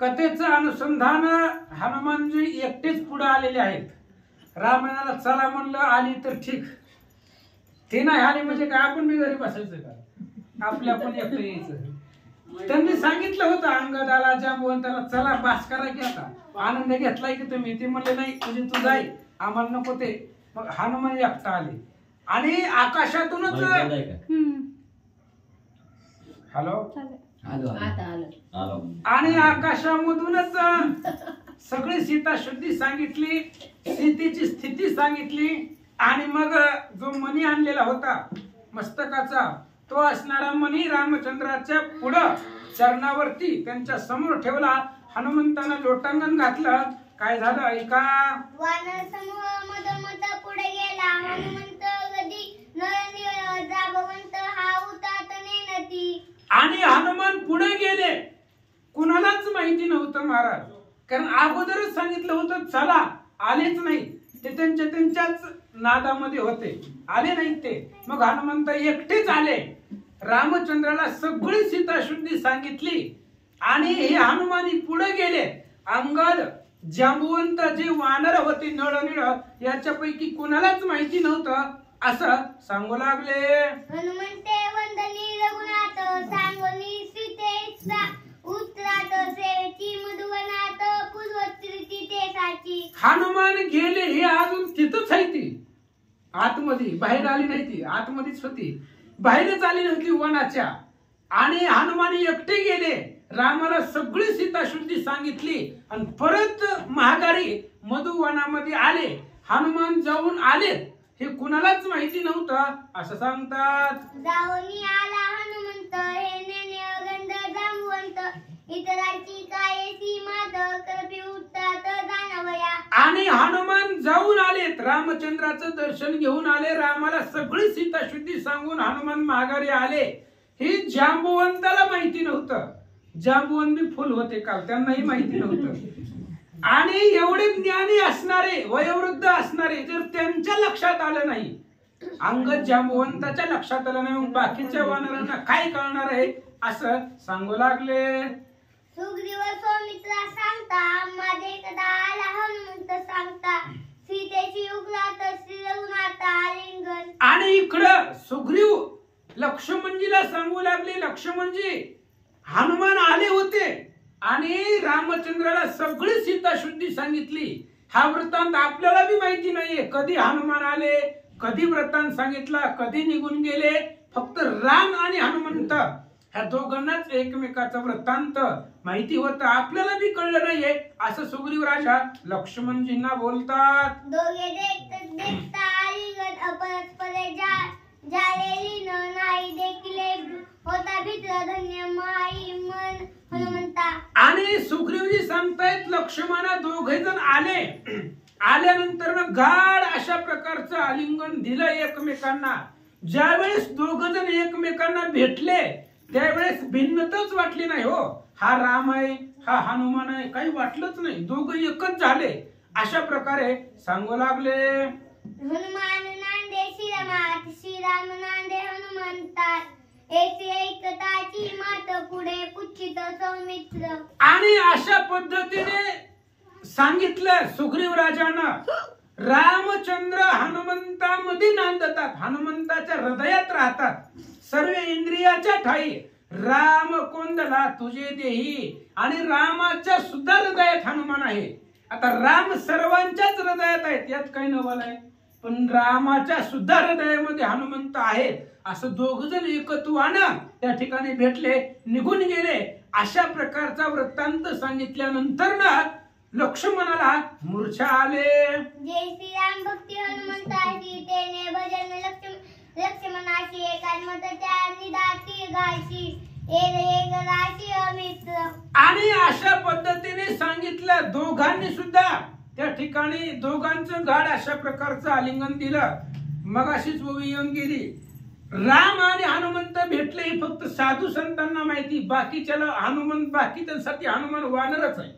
कथेचं अनुसंधान हनुमानजी एकटेच पुढे आलेले आहेत. रामायणाला चला म्हणलं आली तर ठीक, ते नाही आली म्हणजे काय आपण बी घरी बसायचं का? आपल्या पण एकटं यायचं. त्यांनी सांगितलं होतं अंगदाला जांबवंताला चला बास करा की आता आनंद घेतलाय की तुम्ही. ते म्हणले नाही म्हणजे तू जाई आम्हाला नको ते. मग हनुमान एकटा आले आणि आकाशातूनच आणि आकाशामधूनच सगळी सीता शुद्धी सांगितली, सीतेची स्थिती सांगितली आणि मग जो मणी आणलेला होता मस्तकाचा तो असणारा मणी रामचंद्राच्या पुढं चरणावरती त्यांच्या समोर ठेवला. हनुमंतानं लोटांगण घातलं. काय झालं ऐका. वानर समूह मधोमध पुढे गेला. हनुमंत गदी नळनिळ जांबवंत हा उतात नेनती. आणि हनुमान पुढे गेले. कुणालाच माहिती नव्हतं महाराज, कारण अगोदरच सांगितलं होतं चला, आलेच नाही. ते त्यांच्याच नादामध्ये होते, आले नाहीत ते. मग हनुमंत एकटेच आले. रामचंद्राला सगळी सीताशुद्धी सांगितली आणि हे हनुमानी पुढे गेले. अंगद जांबवंत जे वानर होते नळनिळ याच्यापैकी कुणालाच माहिती नव्हतं असं सांगू लागले. हनुमंते वंदनी रघुनाथ सांगोनी सीतेचा उत्तरात सेवेची मधुवनात पूर्वस्थिती तेसाची. हनुमान गेले हे अजून तिथंच आहे. ती आतमध्ये बाहेर आली नाही, ती आतमध्येच होती, बाहेरच आली नव्हती वनाच्या. आणि हनुमानी एकटे गेले. रामाला सगळी सीताशुद्धी सांगितली आणि परत महागारी मधुवनामध्ये आले. हनुमान जाऊन आले हे कुणालाच माहिती नव्हतं असं सांगतात. जाऊनी आला हनुमंत हे नेने गंध जांबवंत इतरांची काय सीमात करपी उठतात जाणवया. आणि हनुमान जाऊन आलेत, रामचंद्राचं दर्शन घेऊन आले. रामाला सगळी सीताशुद्धी सांगून हनुमान माघारी आले. हे जांबवंताला माहिती नव्हतं. जांबवंत बी फुल होते काल, त्यांनाही माहिती नव्हतं. आणि एवढे ज्ञानी असणारे वयोवृद्ध असणारे जर त्यांच्या लक्षात आलं नाही, अंगद जांबवंताच्या लक्षात आलं नाही, मग बाकीच्या वानरांना काय कळणार आहे असं सांगू लागले. सुग्रीव सौमित्रा सांगता माझे कदा आला हनुमंत सांगता सीतेची उगलात श्री रघुनाथ आलिंगन. आणि इकडं सुग्रीव लक्ष्मणजीला सांगू लागले. लक्ष्मणजी हनुमान आले होते आणि रामचंद्राला सगळी सीताशुद्धी सांगितली. हा वृत्तांत आपल्याला बी माहिती नाहीये, कधी हनुमान आले, कधी वृत्तांत सांगितला, कधी निघून गेले. फक्त राम आणि हनुमंत ह्या दोघांनाच एकमेकाचा वृत्तांत माहिती होता, आपल्याला बी कळलं नाहीये असं सुग्रीव राजा लक्ष्मणजींना बोलतात. दोघे देखता आलिंगन अपरस्परे जालेली नाही देखिले होता भित्र धन्य माई मन हनुमंता. आणि सुग्रीवजी सांगतायत लक्ष्मणा दोघे जण आले. आल्यानंतर गाढ अशा प्रकारचं आलिंगन दिलं एकमेकांना. ज्यावेळेस दोघ जण एकमेकांना भेटले त्यावेळेस भिन्नताच वाटली नाही. हो हा राम आहे, हा हनुमान आहे, काही वाटलंच नाही. दोघं एकच झाले अशा प्रकारे सांगू लागले. हनुमान नांदे श्रीरामात श्रीराम नांदे हनुमंतात एकताची मात पुढे पुच्छित सौमित्र. आणि अशा पद्धतीने सांगितलं सुग्रीव राजानं. रामचंद्र हनुमंतामध्ये नांदतात, हनुमंताच्या हृदयात राहतात. सर्व इंद्रियाच्या ठाई राम कोंदला तुझे देही. आणि रामाच्या सुद्धा हृदयात हनुमान आहे. आता राम सर्वांच्याच हृदयात आहेत, यात काही नवल आहे, पण रामाच्या सुद्धा हृदयामध्ये हनुमंत आहेत. असं दोघ जण एकत्वानं त्या ठिकाणी भेटले, निघून गेले. अशा प्रकारचा वृत्तांत सांगितल्यानंतर ना लक्ष्मणाला मूर्छा आले. जय श्रीराम भक्ती हनुमंताची तेने भजन लक्ष्मणाची एकात्मत त्या निदाती गायची एक राशी अमित्र. आणि अशा पद्धतीने सांगितलं. दोघांनी सुद्धा त्या ठिकाणी दोघांचं गाढ अशा प्रकारचं आलिंगन दिलं. मग अशीच ओवी येऊन गेली. राम आणि हनुमंत भेटले ही फक्त साधू संतांना माहिती. बाकीच्याला हनुमंत बाकीच्यांसाठी हनुमान वानरच आहे.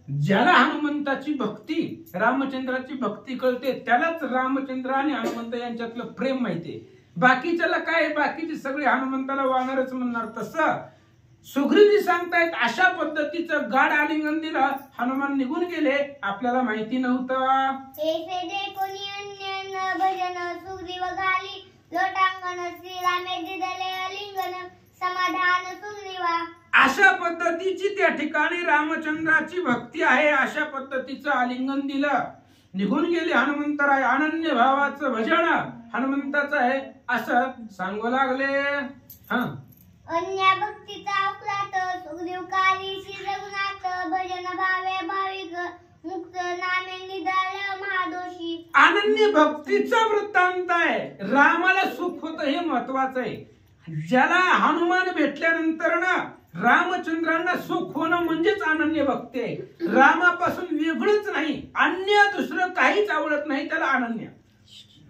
ज्याला हनुमंताची भक्ती रामचंद्राची भक्ती कळते त्यालाच रामचंद्र आणि हनुमंत यांच्यातलं प्रेम माहितीये. बाकीच्याला काय बाकीचे सगळे हनुमंताला वानरच म्हणणार. तसं सुग्रीवजी सांगतायत अशा पद्धतीचं गाढ आलिंगन दिलं. हनुमान निघून गेले. आपल्याला माहिती नव्हतं. ऐसे जे कोणी अन्य न भजन सुग्रीव घाली लोटांगण श्रीरामे दिदले अलिंगन समाधान सुग्रीवा. अशा पद्धतीची त्या ठिकाणी रामचंद्राची भक्ती आहे. अशा पद्धतीचं आलिंगन दिलं. निघून गेले हनुमंतराय. अनन्य भावाचं भजन हनुमंताचं आहे असं सांगू लागले. अन्य भक्तीचा उपलात सुग्रीव काली श्री रघुनाथ भजन भावे भाविक मुक्त नामे निदाल महादोषी. अनन्य भक्तीचा वृत्तांत आहे. रामाला सुख होतं हे महत्वाचं आहे. ज्याला हनुमान भेटल्यानंतर ना रामचंद्रांना सुख होणं म्हणजेच अनन्य भक्ती आहे. रामापासून वेगळंच नाही. अन्य दुसरं काहीच आवडत नाही त्याला अनन्य.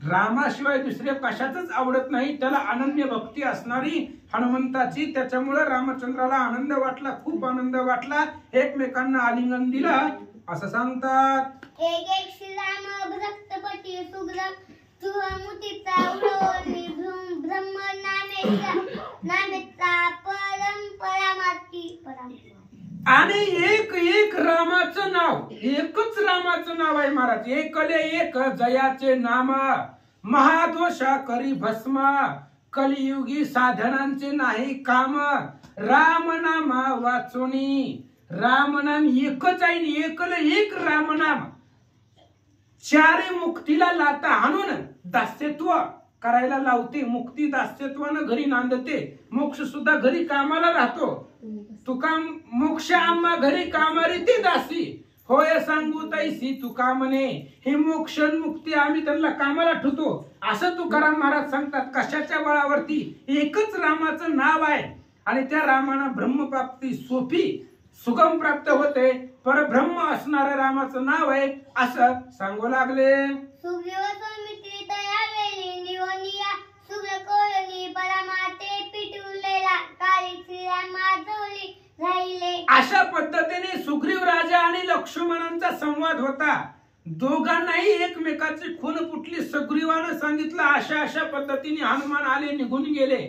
रामाशिवाय दुसऱ्या कशाच आवडत नाही त्याला अनन्य भक्ती असणारी हनुमंताची. त्याच्यामुळे रामचंद्राला आनंद वाटला. खूप आनंद वाटला. एकमेकांना आलिंगन दिलं असं सांगतात. एक एक श्रीराम भक्तपती सुग्रम तुहमुतीचा उडवणी ब्रह्म नामेचा परंपरामाती. आणि एक एक रामाचं नाव एकच रामाचं नाव आहे महाराज. एकले एक जयाचे नाम महादोषा करी भस्म कलियुगी साधनांचे नाही काम. राम नाम वाचोनी. राम नाम एकच आहे. एकले एक राम नाम चारी मुक्तीला लाता हाणून दास्यत्व करायला लावते. मुक्ती दास्यत्वानं घरी नांदते. मोक्ष सुद्धा घरी कामाला राहतो. तुका मोक्ष आम्हा घरी कामारी ती दासी होय सांगू तैसी तुका म्हणे. ही मोक्ष मुक्ती आम्ही त्यांना कामाला ठेवतो असं तुकाराम महाराज सांगतात. कशाच्या बळावरती? एकच रामाचं नाव आहे आणि त्या रामानं ब्रह्मप्राप्ती सोपी सुगम प्राप्त होते. परब्रह्म असणाऱ्या रामाचं नाव आहे असं सांगू लागले. सुग्रीव सौमित्री तया वेळी निवनिया सुग्र कोळनी परमाते पिटुलेला काळी श्रीराम माधवली राहिले. अशा पद्धतीने सुग्रीव राजा आणि लक्ष्मणांचा संवाद होता. दोघांनाही एकमेकाची खून फुटली. सुग्रीवानं सांगितलं अशा अशा पद्धतीने हनुमान आले निघून गेले.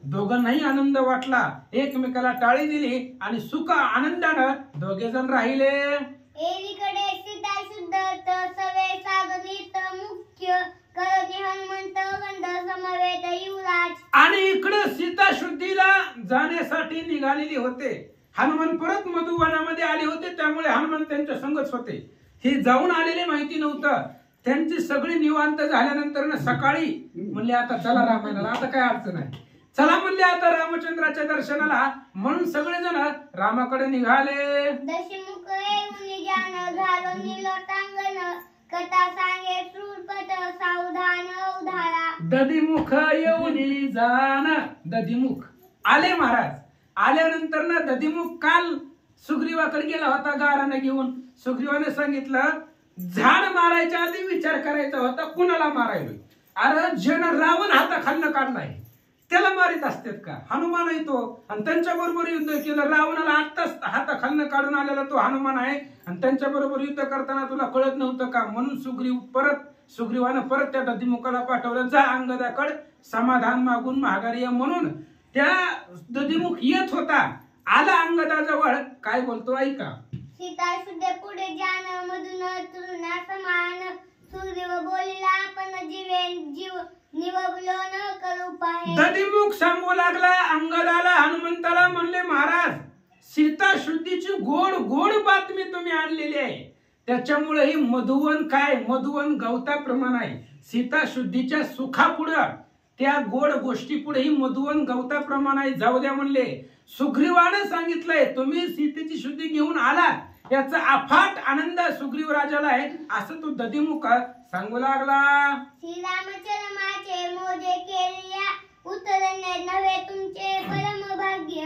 दोघांनाही आनंद वाटला. एकमेकाला टाळी दिली आणि सुख आनंदानं दोघे जण राहिले. एकीकडे सीता शुद्ध सवे सागरीत मुख्य करणी हनुमंत गंध समवेत युवराज. आणि इकडे सीता शुद्धीला जाण्यासाठी निघालेली होते. हनुमान परत मधुवनामध्ये आले होते. त्यामुळे हनुमान त्यांच्या संगच होते. हे जाऊन आलेले माहिती नव्हतं. त्यांची सगळी निवांत झाल्यानंतर ना सकाळी म्हणले आता चला रामायणाला. आता काय अडचण आहे. चला म्हणले आता रामचंद्राच्या दर्शनाला. म्हणून सगळेजण रामाकडे निघाले. दशमुख येऊन जान घालून लोटांगण कथा सांगे शूरपट सावधान उधारा. दधिमुख येऊन जान. दधिमुख आले महाराज. आल्यानंतर ना दधिमुख काल सुग्रीवाकडे गेला होता गाराने घेऊन. सुग्रीवाने सांगितलं झाड मारायच्या आधी विचार करायचा होता कुणाला मारायला. अरे जन रावण हाताखालनं काढलाय त्याला मारित असतात का? हनुमान येतो आणि त्यांच्या बरोबर युद्ध केलं. रावणाला आत्ताच हाताखालनं काढून आलेला तो हनुमान आहे आणि त्यांच्या बरोबर युद्ध करताना तुला कळत नव्हतं का? म्हणून सुग्रीवानं परत त्या दधिमुखाला पाठवलं. जा अंगदाकडे समाधान मागून माघारी म्हणून. त्या दधिमुख येत होता. आला अंगदाजवळ. काय बोलतो ऐका. सीता शुद्ध पुढे जान मधून तुलना समान सुग्रीव बोलिला आपण जीव निवबलो न करू पाहे. दधिमुख सांगू लागला अंगदाला हनुमंताला. म्हणले महाराज सीता शुद्धीची गोड गोड बातमी तुम्ही आणलेली आहे. त्याच्यामुळे ही मधुवन काय मधुवन गवताप्रमाण आहे. सीता शुद्धीच्या सुखापुढं त्या गोड गोष्टी पुढे ही मधुवन गवताप्रमाण आहे. जाऊ द्या म्हणले. सुग्रीवानं सांगितलंय तुम्ही सीतेची शुद्धी घेऊन आला याचा अफाट आनंद सुग्रीव राजाला आहे असं तो दधिमुख सांगू लागला. श्रीरामचरमाचे मोजे केलिया उतरणे नव्हे तुमचे परम भाग्य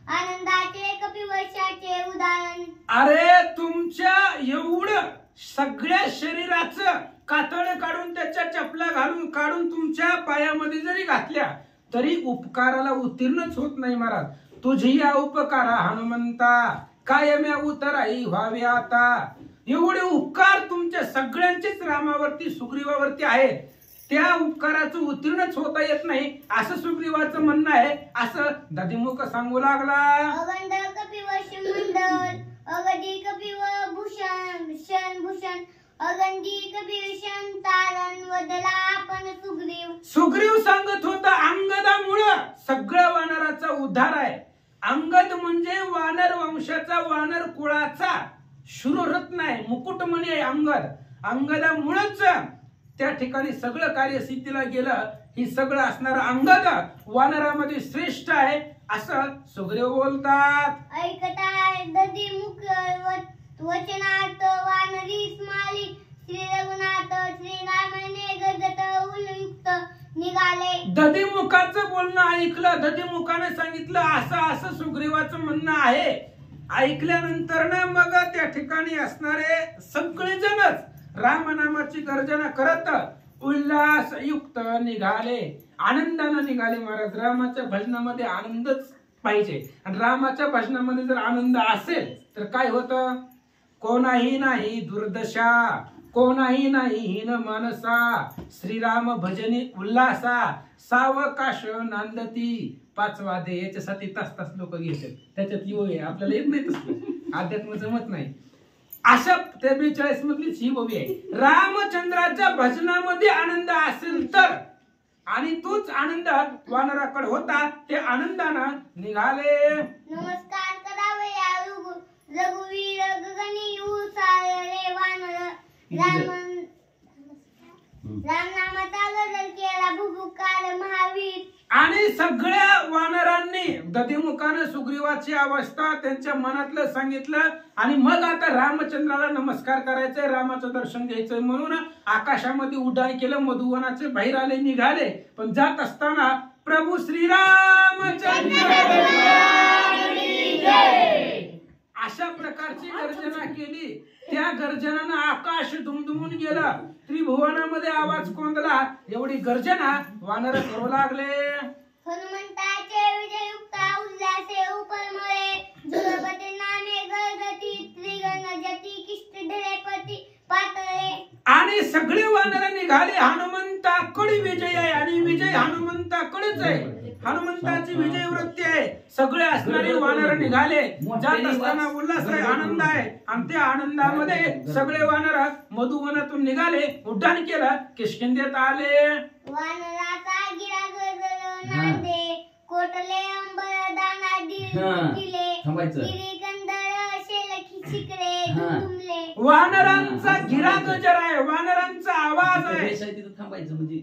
आनंदाचे कपिवशाचे उदाहरण. अरे तुमच्या एवढं सगळ्या शरीराचं कातळ काढून त्याच्या चपला काढून तुमच्या पायामध्ये जरी घातल्या तरी उपकाराला उत्तीर्णच होत नाही महाराज. तुझी या उपकारा हनुमंता कायम्या उतराई व्हावे आता. एवढे उपकार तुमच्या सगळ्यांचेच रामावरती सुग्रीवावरती आहेत. त्या उपकाराचं उत्तीर्णच होता येत नाही असं सुग्रीवाचं म्हणणं आहे असं दधिमुख सांगू लागला. अगंड कपिवश मंडल अगदी कपिव भूषण भूषण अगंडी कपिवशन तारण वदला आपण सुग्रीव सांगत होता अंगदामुळं सगळं वानराचा उद्धार आहे. अंगद म्हणजे वानर वंशाचा वानर कुळाचा शूररत्न आहे, मुकुटमणी आहे अंगद. अंगदामुळंच त्या ठिकाणी सगळं कार्य सिद्धीला गेलं. ही सगळं असणार अंगद वानरामध्ये श्रेष्ठ आहे असं सुग्रीव बोलतात. ऐकता दधी मुख वचनार्थ वानरी स्माली श्री रघुनाथ श्रीरामाने गजत उलयुक्त निघाले. दधिमुखाचं बोलणं ऐकलं. दधिमुखाने सांगितलं असं असं सुग्रीवाचं म्हणणं आहे. ऐकल्यानंतर ना मग त्या ठिकाणी असणारे सगळेजणच रामनामाची गर्जना करत उल्हास युक्त निघाले, आनंदाने निघाले. महाराज रामाच्या भजनामध्ये आनंदच पाहिजे आणि रामाच्या भजनामध्ये जर आनंद असेल तर काय होतं? कोणाही नाही दुर्दशा, कोणाही नाही हीन मानसा, श्रीराम भजनी उल्हासा, सावकाश नांदती. 5 वादे याच्यासाठी तास लोक घेतात, त्याच्यातली ओवी आपल्याला येत नाही तसं, अध्यात्म जमत नाही. अशा 42 मधलीच ही ओवी आहे. रामचंद्राच्या भजनामध्ये आनंद असेल तर, आणि तोच आनंद वानराकडे होता, ते आनंदानं निघाले. नमस्कार करावे या रघुवीर गगनी सारे वानर राम नामाचा गजर केला भुभुकार महावीर. आणि सगळ्या वानरांनी दधिमुखाने सुग्रीवाची अवस्था त्यांच्या मनातलं सांगितलं आणि मग आता रामचंद्राला नमस्कार करायचंय, रामाचं दर्शन घ्यायचंय म्हणून आकाशामध्ये उड्डाण केलं. मधुवनाचे बाहेर आले, निघाले. पण जात असताना प्रभू श्रीरामचंद्र अशा प्रकारची गर्जना केली. त्या गर्जनानं आकाश दुमदुमून गेला, त्रिभुवनामध्ये आवाज कोंदला. एवढी गर्जना वानर करू लागले. हनुमंताचे विजयुक्त उल्हासे उपरमुळे जुगपती नामे गर्गती त्रिगण जती किष्ट धरेपती पातळे. आणि सगळे वानर निघाले. हनुमंताकडे विजय आहे आणि विजय हनुमंताकडेच आहे. हनुमंताची विजय वृत्ती आहे. सगळे असणारे वानर निघाले. जात असताना उल्हास आहे, आनंद आहे. आणि त्या आनंदामध्ये सगळे वानर मधुवनातून निघाले, उड्डाण केलं, किष्किंधेत आले. वानराचा गिरा गजर नांदे कोटले अंबर दाना दिले गिरीकंदर शेलखी शिकरे दुमले. वानरांचा गिरा गजर आहे, वानरांचा आवाज आहे, थांबायचं म्हणजे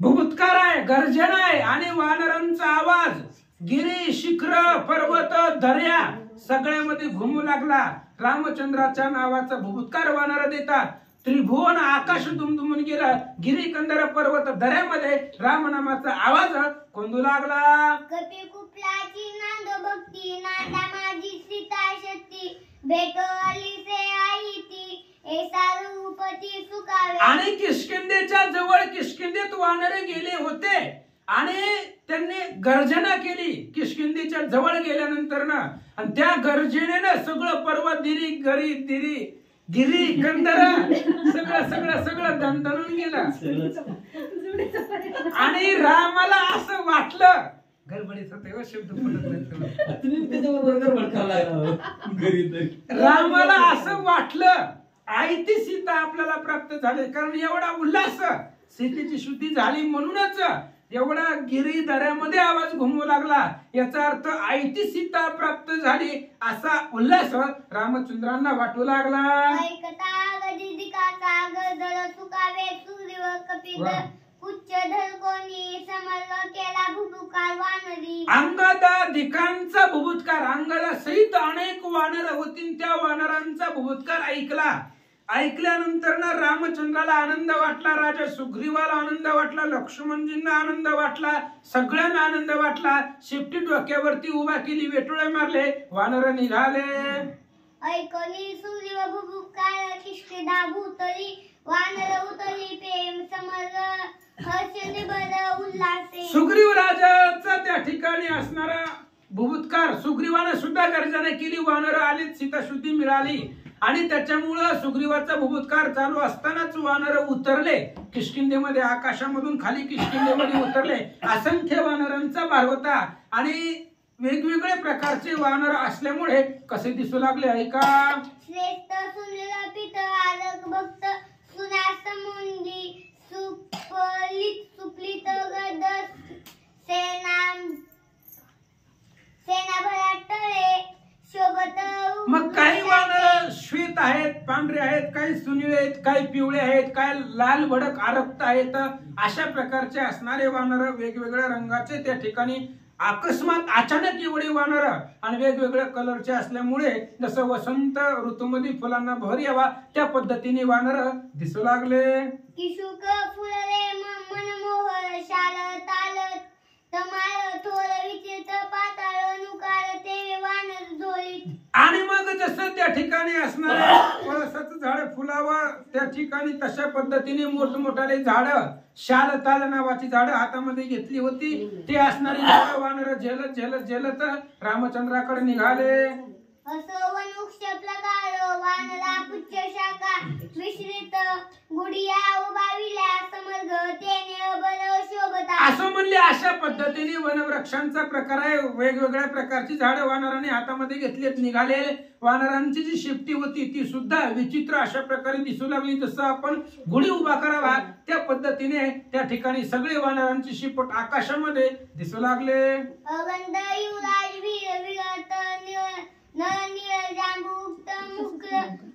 भुभुत्कार आहे, गर्जना आहे आणि वानरांचा आवाज गिरी शिखर पर्वत दर्या सगळ्यामध्ये घुमू लागला. रामचंद्राच्या नावाचा भुभुत्कार वानर देतात. त्रिभुवन आकाश दुमदुमून गेलं. गिरी कंदर पर्वत दऱ्यामध्ये रामनामाचा आवाज कोंदू लागला. कपी कुपलाची नांद भक्ती नांदा माझी सीता शक्ती भेटो आली से आई ती ऐसा रूपती सुखावे. आणि किष्किंधेच्या जवळ किष्किंधेत वानरे गेले होते आणि त्यांनी गर्जना केली किष्किंधेच्या जवळ गेल्यानंतर ना. आणि त्या गर्जनेनं सगळं पर्वत गिरी कंदर सगळं दणदणून गेलं. आणि रामाला असं वाटलं, गडबडीचा तेव्हा शब्द पडत नाही. रामाला असं वाटलं आयती सीता आपल्याला प्राप्त झाली, कारण एवढा उल्हास सीतेची शुद्धी झाली म्हणूनच एवढा गिरी दऱ्यामध्ये आवाज घुमू लागला. याचा अर्थ आयती सीता प्राप्त झाली असा उल्हास रामचंद्रांना वाटू लागला. ऐकता गदिकाचा गजर सुकावे सुग्रीव कपिल उच्च धरकोनी समर्ग केला भुभुकार वानरी. अंगदाधिकांचा भुभुत्कार, अंगदा सहित अनेक वानर होती, त्या वानरांचा भुभुत्कार ऐकला. ऐकल्यानंतर ना रामचंद्राला आनंद वाटला, राजा सुग्रीवाला आनंद वाटला, लक्ष्मणजींना आनंद वाटला, सगळ्यांना आनंद वाटला. शेपटी डोक्यावरती उभा केली, वेटोळे मारले, वानर निघाले. ऐकली सुग्रीव भुभुकार किष्किंधा भूतली, वानर उतरली प्रेम समर हर्ष निबर उल्हासे. सुग्रीव राजाचा त्या ठिकाणी असणारा भुभुत्कार सुग्रीवाने सुद्धा गर्जना केली. वानर आली, सीताशुद्धी मिळाली आणि त्याच्यामुळं सुग्रीवाचा भुभुत्कार चालू असतानाच वानर उतरले किष्किंधेमध्ये. आकाशामधून खाली किष्किंधेमध्ये उतरले. असंख्य वानरांचा भार होता आणि वेगवेगळे प्रकारचे वानर असल्यामुळे कसे दिसू लागले ऐका. श्रेष्ठ सुंदर पित आरक भक्त सुनास मुंडी सुपलित सुपलित गद सेना भरात तळे शोभत. मग काही वानर श्वेत आहेत, पांढरे आहेत, काही सुनिळे आहेत, काही पिवळे आहेत, काही लाल भडक आरक्त आहेत. अशा प्रकारचे असणारे वानर वेगवेगळ्या रंगाचे त्या ठिकाणी अकस्मात अचानक एवढे वानर आणि वेगवेगळ्या कलरचे असल्यामुळे जसं वसंत ऋतूमध्ये फुलांना भर यावा त्या पद्धतीने वानर दिसू लागले. किशुक फुलले मनमोहर शाल ताल तमाळ थोर विचित्र पाताळ नुकार ते वानर झोळीत. आणि मग जसं त्या ठिकाणी असणारे पळसाचं झाड फुलावं त्या ठिकाणी तशा पद्धतीने मोठमोठाले झाड, शालताल नावाची झाड हातामध्ये घेतली होती. ते असणारी झाड वानर झेलत झेलत झेलत रामचंद्राकडे निघाले. असो वनवृक्ष प्रकार वानरा पुच्छ शाखा मिश्रित गुडिया उभाविल्या समर्ग तेने बल शोभता. असं म्हणले अशा पद्धतीने वनवृक्षांचा प्रकार आहे. वेगवेगळ्या प्रकारची झाडं वानरांनी हातामध्ये घेतलीत, निघाले. वानरांची जी शेपटी होती ती सुद्धा विचित्र अशा प्रकारे दिसू लागली. जसं आपण गुढी उभा करावा त्या पद्धतीने त्या ठिकाणी सगळे वानरांची शेपट आकाशामध्ये दिसू लागले. अगंध युवराज वीर विरत नरनीळ जांबुक्त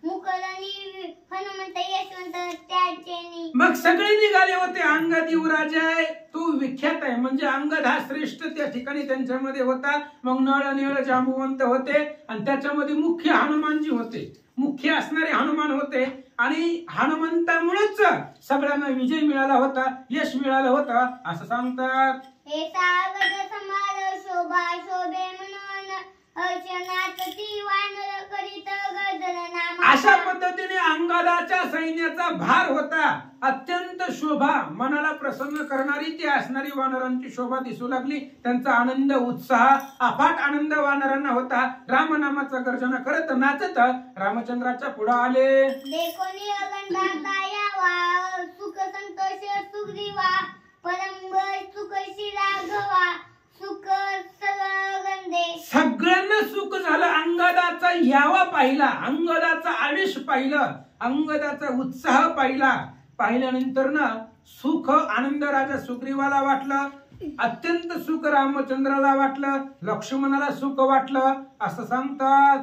मुकलनी हनुमंत यशवंत त्याचेनी. मग सगळे निघाले होते. अंगद युवराज आहे तो विख्यात आहे, म्हणजे अंगद हा श्रेष्ठ त्या ठिकाणी त्यांच्यामध्ये होता. मग नळ निळ जांबुवंत होते आणि त्याच्यामध्ये मुख्य हनुमानजी होते. मुख्य असणारे हनुमान होते आणि हनुमंतामुळेच सगळ्यांना विजय मिळाला होता, यश मिळालं होतं असं सांगतात. हे सागद समार शोभा शोभे म्हणून अशा पद्धतीने अंगदाच्या सैन्याचा भार होता. अत्यंत शोभा मनाला प्रसन्न करणारी ती असणारी वानरांची शोभा दिसू लागली. त्यांचा आनंद उत्साह अफाट आनंद वानरांना होता. रामनामाचा गर्जना करत नाचत रामचंद्राच्या पुढे आले. देखोनी अगंधाता यावा सुख संतोष सुग्रीवा परंबर सुख शिराघवा सुख सगंदे. सगळ्यांना सुख झालं. अंगदाचा यावा पाहिला, अंगदाचा आवेश पाहिलं, अंगदाचा उत्साह पाहिला. पाहिल्यानंतर ना सुख आनंद राजा सुग्रीवाला वाटलं, अत्यंत सुख रामचंद्राला वाटलं, लक्ष्मणाला सुख वाटलं असं सांगतात.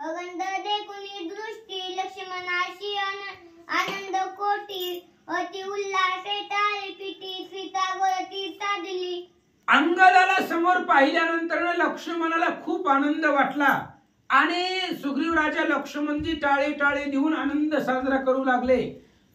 अगंध देखुनी दृष्टी लक्ष्मणाशी आनंद कोटी अति उल्हासे टाळी पिटी सीता गोरती साधली. अंगदाला समोर पाहिल्यानंतर लक्ष्मणाला खूप आनंद वाटला आणि सुग्रीव राजा लक्ष्मणजी टाळे टाळे देऊन आनंद साजरा करू लागले.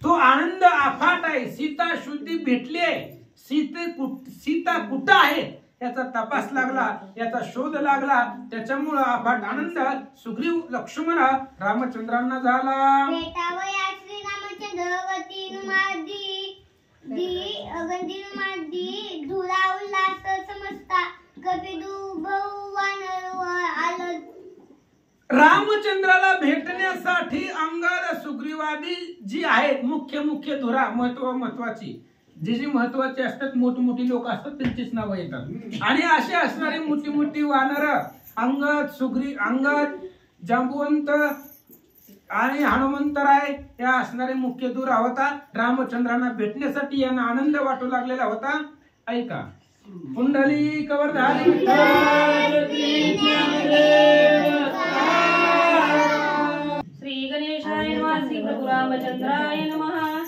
तो आनंद अफाट आहे. सीता शुद्धी भेटली आहे. सीता कुठं आहे याचा तपास लागला, याचा शोध लागला. त्याच्यामुळं अफाट आनंद सुग्रीव लक्ष्मण रामचंद्रांना झाला. भेटावया श्री रामचंद्र गती नुमादी दी अगंधी नुमादी धुरा उल्हास समजता कपिदू बहु वानर आलं. रामचंद्राला भेटण्यासाठी अंगद सुग्रीवादी जी आहेत मुख्य धुरा महत्वाची जी महत्वाची असतात, मोठी लोक असतात त्यांचीच नावं येतात. आणि असे असणारी मोठी वानर अंगद जांबुवंत आणि हनुमंतराय या असणारे मुख्य धुरा होता. रामचंद्रांना भेटण्यासाठी यांना आनंद वाटू लागलेला होता. ऐका. पुंडलिक वरधारी श्री गणेशाय नमः. श्री प्रभु रामचंद्राय नमः.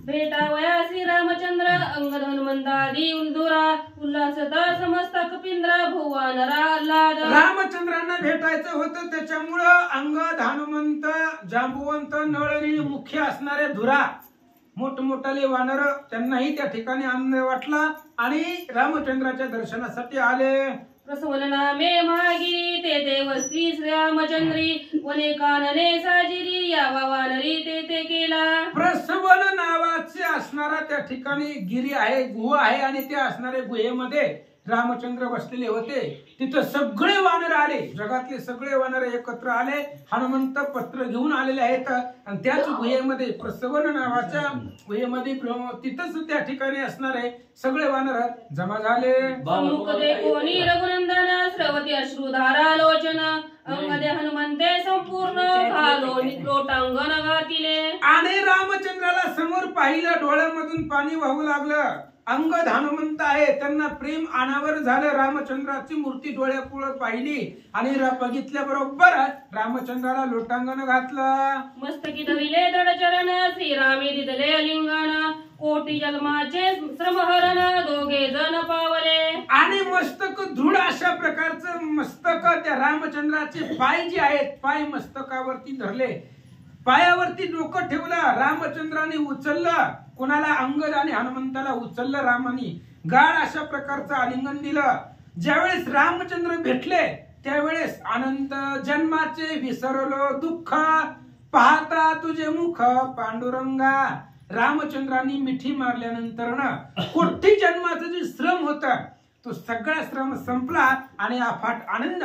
भेटावया श्रीरामचंद्र अंगद हनुमंतादी उंदुरा उल्हासता समस्त कपिंद्र भुवानरा आल्हाद. रामचंद्रांना भेटायचं होतं, त्याच्यामुळं अंगद, हनुमंत, जांबुवंत, नळनी मुख्य असणारे धुरा, मोठमोठाले वानर, त्यांनाही त्या ठिकाणी आनंद वाटला आणि रामचंद्राच्या दर्शनासाठी आले. प्रसवन नामे महागिरी ते ते वस्ती श्रीरामचंद्री वने कानने साजिरी यावा वानरी ते केला. प्रसवन नावाचे असणारा त्या ठिकाणी गिरी आहे, गुहा आहे आणि त्या असणाऱ्या गुहेमध्ये रामचंद्र बसलेले होते. तिथं सगळे वानर आले, जगातले सगळे वानर एकत्र आले. हनुमंत पत्र घेऊन आलेले आहेत आणि त्याच गुहेमध्ये, प्रसवन नावाच्या गुहेमध्ये तिथंच त्या ठिकाणी असणारे सगळे वानर जमा झाले. सम्मुखते कोणी रघुनंदन श्रवती अश्रुधारा लोचन अंगदे हनुमंते संपूर्ण घालो लोटांगण घातिले. आणि रामचंद्राला समोर पाहिलं, डोळ्यामधून पाणी वाहू लागलं. अंगद हनुमंत आहे, त्यांना प्रेम अनावर झालं. रामचंद्राची मूर्ती डोळ्यापुढे पाहिली आणि बघितल्या बरोबर रामचंद्राला लोटांगण घातलं. मस्तकी धरिले दडचरण श्रीरामे दिदले लिंगण कोटी जन्माचे श्रमहरण दोघे जण पावले. आणि मस्तक दृढ अशा प्रकारचं मस्तक त्या रामचंद्राचे पाय जे आहेत, पाय मस्तकावरती धरले, पायावरती डोकं ठेवलं. रामचंद्राने उचललं, कोणाला? अंगद आणि हनुमंताला उचललं रामानी. गाढ अशा प्रकारचं आलिंगन दिलं. ज्यावेळेस रामचंद्र भेटले त्यावेळेस आनंद जन्माचे विसरलो दुःख पाहता तुझे मुख पांडुरंगा. रामचंद्रांनी मिठी मारल्यानंतर कोटी जन्माचा जे श्रम होता तो सगळा श्रम संपला आणि अफाट आनंद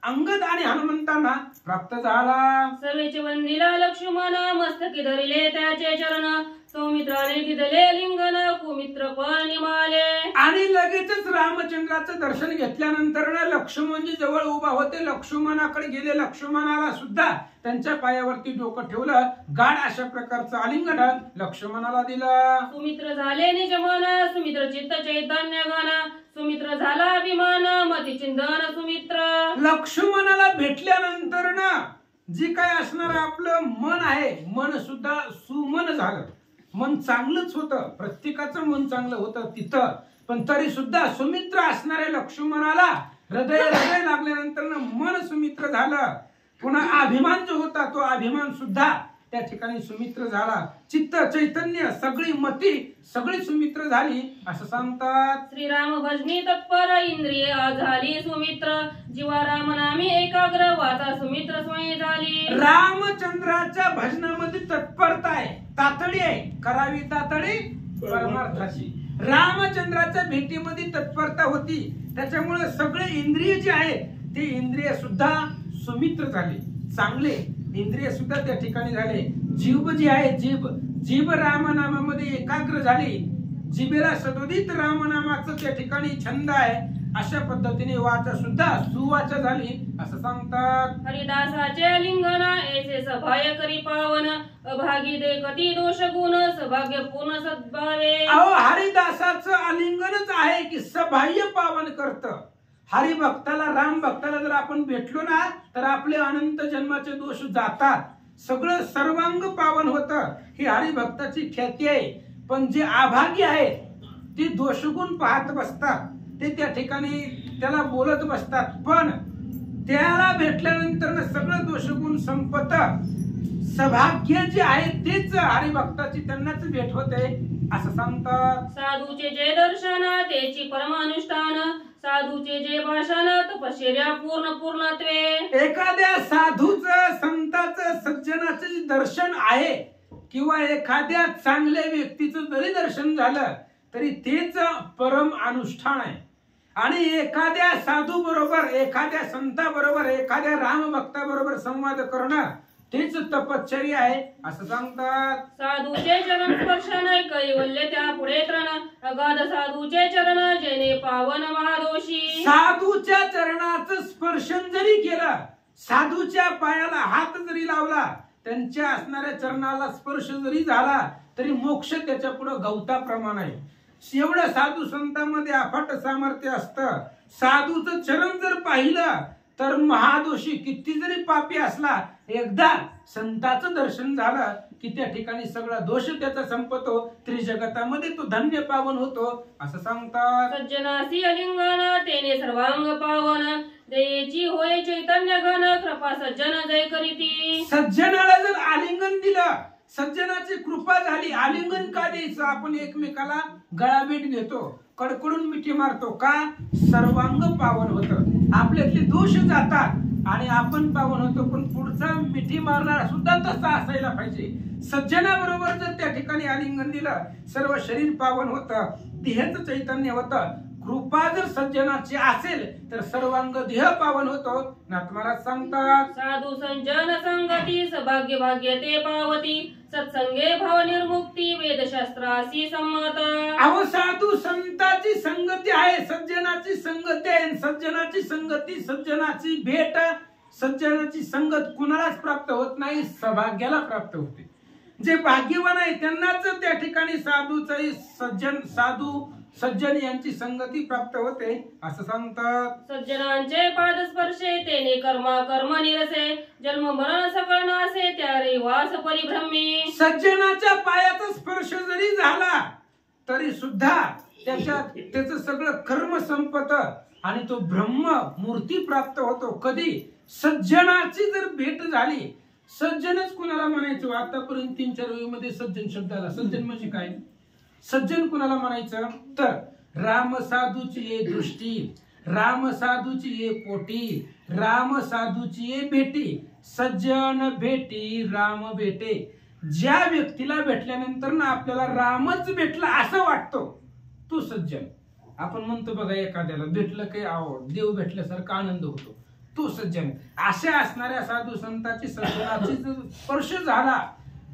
अंगद आणि हनुमंतांना प्राप्त झाला. सवेचे वंदिला लक्ष्मण मस्तकी धरिले त्याचे चरण सौमित्राने दिदले लिंगन कुमित्र पण निमाले. आणि लगेचच रामचंद्राचं दर्शन घेतल्यानंतर लक्ष्मणजी जवळ उभा होते. लक्ष्मणाकडे गेले, लक्ष्मणाला सुद्धा त्यांच्या पायावरती डोकं ठेवलं. गाढ अशा प्रकारचं आलिंगन लक्ष्मणाला दिलं. सुमित्र झाले निजमन सुमित्र चित्त चैतन्य गण सुमित्र झाला अभिमान मती चिंतन सुमित्र. लक्ष्मणाला भेटल्यानंतर जे काय असणार आपलं मन आहे, मन सुद्धा सुमन झालं. मन चांगलंच होतं, प्रत्येकाचं मन चांगलं होतं तिथं, पण तरी सुद्धा सुमित्र असणाऱ्या लक्ष्मणाला हृदय लागल्यानंतर मन सुमित्र झालं. पुन्हा अभिमान जो होता तो अभिमान सुद्धा त्या ठिकाणी सुमित्र झाला. चित्त चैतन्य सगळी मती सगळी सुमित्र झाली असं सांगतात. श्रीराम भजनी तत्पर इंद्रिय झाली सुमित्र जीवा राम नामी एकाग्र वाचा सुमित्र स्वयं झाली. रामचंद्राच्या भजनामध्ये तत्परता आहे, तातडी आहे, करावी तातडी परमार्थाची. रामचंद्राच्या भेटीमध्ये तत्परता होती, त्याच्यामुळे सगळे इंद्रिय जे आहेत ते इंद्रिय सुद्धा सुमित्र झाले, चांगले इंद्रिय सुद्धा त्या ठिकाणी झाले. जीभ जी आहे, जीभ रामनामामध्ये एकाग्र झाली. जिभेला सदोदित रामनामाचं त्या ठिकाणी छंद आहे. अशा पद्धतीने वाचा सुद्धा सुवाचा झाली असं सांगतात. हरिदासाचे लिंगन ऐसे सभाय करी पावन अभागी दे कटी दोष गुण सौभाग्य पूर्ण सद्भावे. अहो, हरिदासाचं आलिंगनच आहे की सबाह्य पावन करतं. हरिभक्ताला, राम भक्ताला जर आपण भेटलो ना तर आपले अनंत जन्माचे दोष जातात, सगळं सर्वांग पावन होतं. ही हरिभक्ताची ख्याती आहे. पण जे अभागी आहेत ते दोषगुण पाहत बसतात, ते त्या ठिकाणी त्याला बोलत बसतात, पण त्याला भेटल्यानंतर सगळं दोषगुण संपत. सौभाग्य जे आहे तेच हरिभक्ताची त्यांनाच भेट होते असं सांगतात. साधूचे जे दर्शन त्याची परमानुष्ठान साधूचे जे भाषण तपश्चर्या पूर्ण पूर्णत्वे. एखाद्या साधूचं, संताचं, सज्जनाचं जे दर्शन आहे किंवा एखाद्या चांगल्या व्यक्तीचं जरी दर्शन झालं तरी तेच परम अनुष्ठान आहे. आणि एखाद्या साधू बरोबर, एखाद्या संताबरोबर, एखाद्या रामभक्ताबरोबर संवाद करणं तेच तपश्चर्या आहे असं सांगतात. साधूचे चरण स्पर्शन कैवल्य त्या पुढे तरण अगाध साधूचे चरण जेने पावन महादोषी. साधूच्या चरणाचं स्पर्शन जरी केलं, साधूच्या पायाला हात जरी लावला, त्यांच्या असणाऱ्या चरणाला स्पर्श जरी झाला तरी मोक्ष त्याच्या पुढे गवताप्रमाणे आहे. एवढं साधू संतांमध्ये अफाट सामर्थ्य असतं. साधूचं चरण जर पाहिलं तर महादोषी किती जरी पापी असला एकदा संताचं दर्शन झालं की त्या ठिकाणी सगळा दोष त्याचा संपतो, त्रिजगतामध्ये तो धन्य पावन होतो असं सांगतात. सज्जनासी अलिंगन तेने सर्वांग पावन देयची होय चैतन्य घन कृपा सज्जन जय करीती. सज्जनाला जर आलिंगन दिलं, सज्जनाची कृपा झाली, आलिंगन का द्यायचं? आपण एकमेकाला गळाभेट घेतो, कडकडून मिठी मारतो का? सर्वांग पावन होतं, आपल्यातले दोष जातात आणि आपण पावन होतो. पण पुढचा मिठी मारणारा सुद्धा तसा असायला पाहिजे. सज्जनाबरोबर जर त्या ठिकाणी आलिंगन दिलं, सर्व शरीर पावन होतं, देहाचं चैतन्य होतं. कृपा जर सज्जनाची असेल तर सर्वांग देह पावन होतो. नाथमाला सांगतात, साधू संजन संगती सभाग्य भाग्य ते पावती सत्संगे भाव निर्मुक्ती वेदशास्त्रासी संमत. अहो साधू संताची संगती आहे, सज्जनाची संगती आहे. सज्जनाची संगती, सज्जनाची भेट, सज्जनाची संगत कुणालाच प्राप्त होत नाही, सभाग्याला प्राप्त होते. जे भाग्यवान आहे त्यांनाच त्या ठिकाणी साधूचे साधू सज्जन यांची संगती प्राप्त होते असं सांगतात. सज्जनांचे पादस्पर्शे तेने कर्मा कर्म निरसे जन्म मरण सकळ नासे त्या रे वास परिभ्रमी. सज्जनाच्या पायाचा स्पर्श जरी झाला तरी सुद्धा त्याचं सगळं कर्म संपत आणि तो ब्रह्म मूर्ती प्राप्त होतो. कधी? सज्जनाची जर भेट झाली. सज्जनच कुणाला म्हणायचं? आतापर्यंत 3-4 वेळीमध्ये सज्जन शब्द आला. सज्जन म्हणजे काय? सज्जन कुणाला म्हणायचं? तर राम साधूची ये दृष्टी, राम साधूची ये पोटी, राम सज्जन ये भेटी, सज्जन भेटी राम भेटे. ज्या व्यक्तीला भेटल्यानंतर ना आपल्याला रामच भेटला असं वाटतं तो सज्जन. आपण म्हणतो बघा एखाद्याला भेटलं काही देव भेटल्यासारखा आनंद होतो, तो सज्जन. अशा असणाऱ्या साधू संतांची सज्जनाची स्पर्श झाला.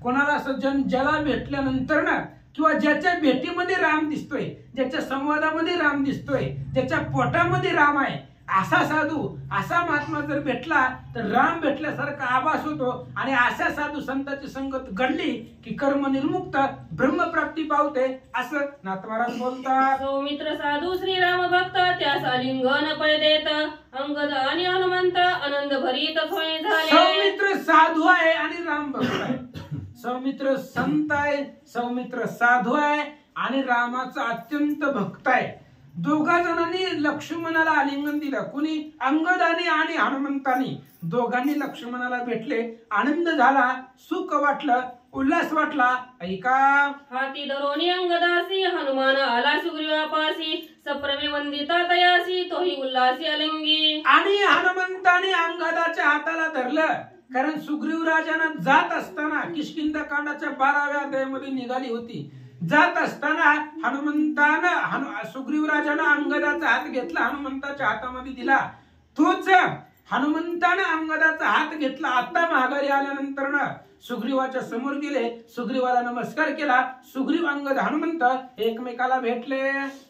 कोणाला सज्जन? ज्याला भेटल्यानंतर ना किंवा ज्याच्या भेटीमध्ये राम दिसतोय, ज्याच्या संवादामध्ये राम दिसतोय, ज्याच्या पोटामध्ये राम आहे, असा साधू असा महात्मा जर भेटला तर राम भेटल्यासारखा आभास होतो. आणि अशा साधू संतांची संगत घडली की कर्म निर्मुक्त ब्रह्मप्राप्ती पावते असं नाथमाराज बोलतात. सौमित्र साधू श्रीराम भक्त त्यास आलिंगन पै देत अंगद आणि हनुमंत आनंद भरीत सोय झाले. सौमित्र साधू आहे आणि राम भक्त आहे. सौमित्र संत आहे, सौमित्र साधू आहे आणि रामाचा अत्यंत भक्त आहे. दोघा जणांनी लक्ष्मणाला आलिंगन दिलं. कुणी? अंगदाने आणि हनुमंतानी. दोघांनी लक्ष्मणाला भेटले, आनंद झाला, सुख वाटलं, उल्हास वाटला. ऐका, हाती धरोनी अंगदासी हनुमान आला सुग्रीवापासी सप्रमे वंदिता तयासी तोही उल्हासी अलिंगी. आणि हनुमंताने अंगदाच्या हाताला धरलं. कारण सुग्रीव राजांना जात असताना किष्किंधा कांडाच्या 12व्या अध्यायामध्ये निघाली होती. जात असताना सुग्रीव राजानं अंगदाचा हात घेतला, हनुमंताच्या हातामध्ये दिला. तोच हनुमंतानं अंगदाचा हात घेतला. आता माघारी आल्यानंतर ना सुग्रीवाच्या समोर गेले, सुग्रीवाला नमस्कार केला. सुग्रीव अंगद हनुमंत एकमेकाला भेटले.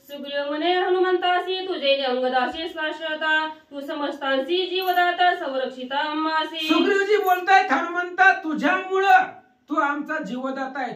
सुग्रीव म्हणे हनुमंतासी तुझे अंगदासी शाश्वता तू समस्तांसी जीवदाता संरक्षिता अम्मासी. सुग्रीवजी बोलतायत, हनुमंता तुझ्यामुळं तू आमचा जीवदाता आहे.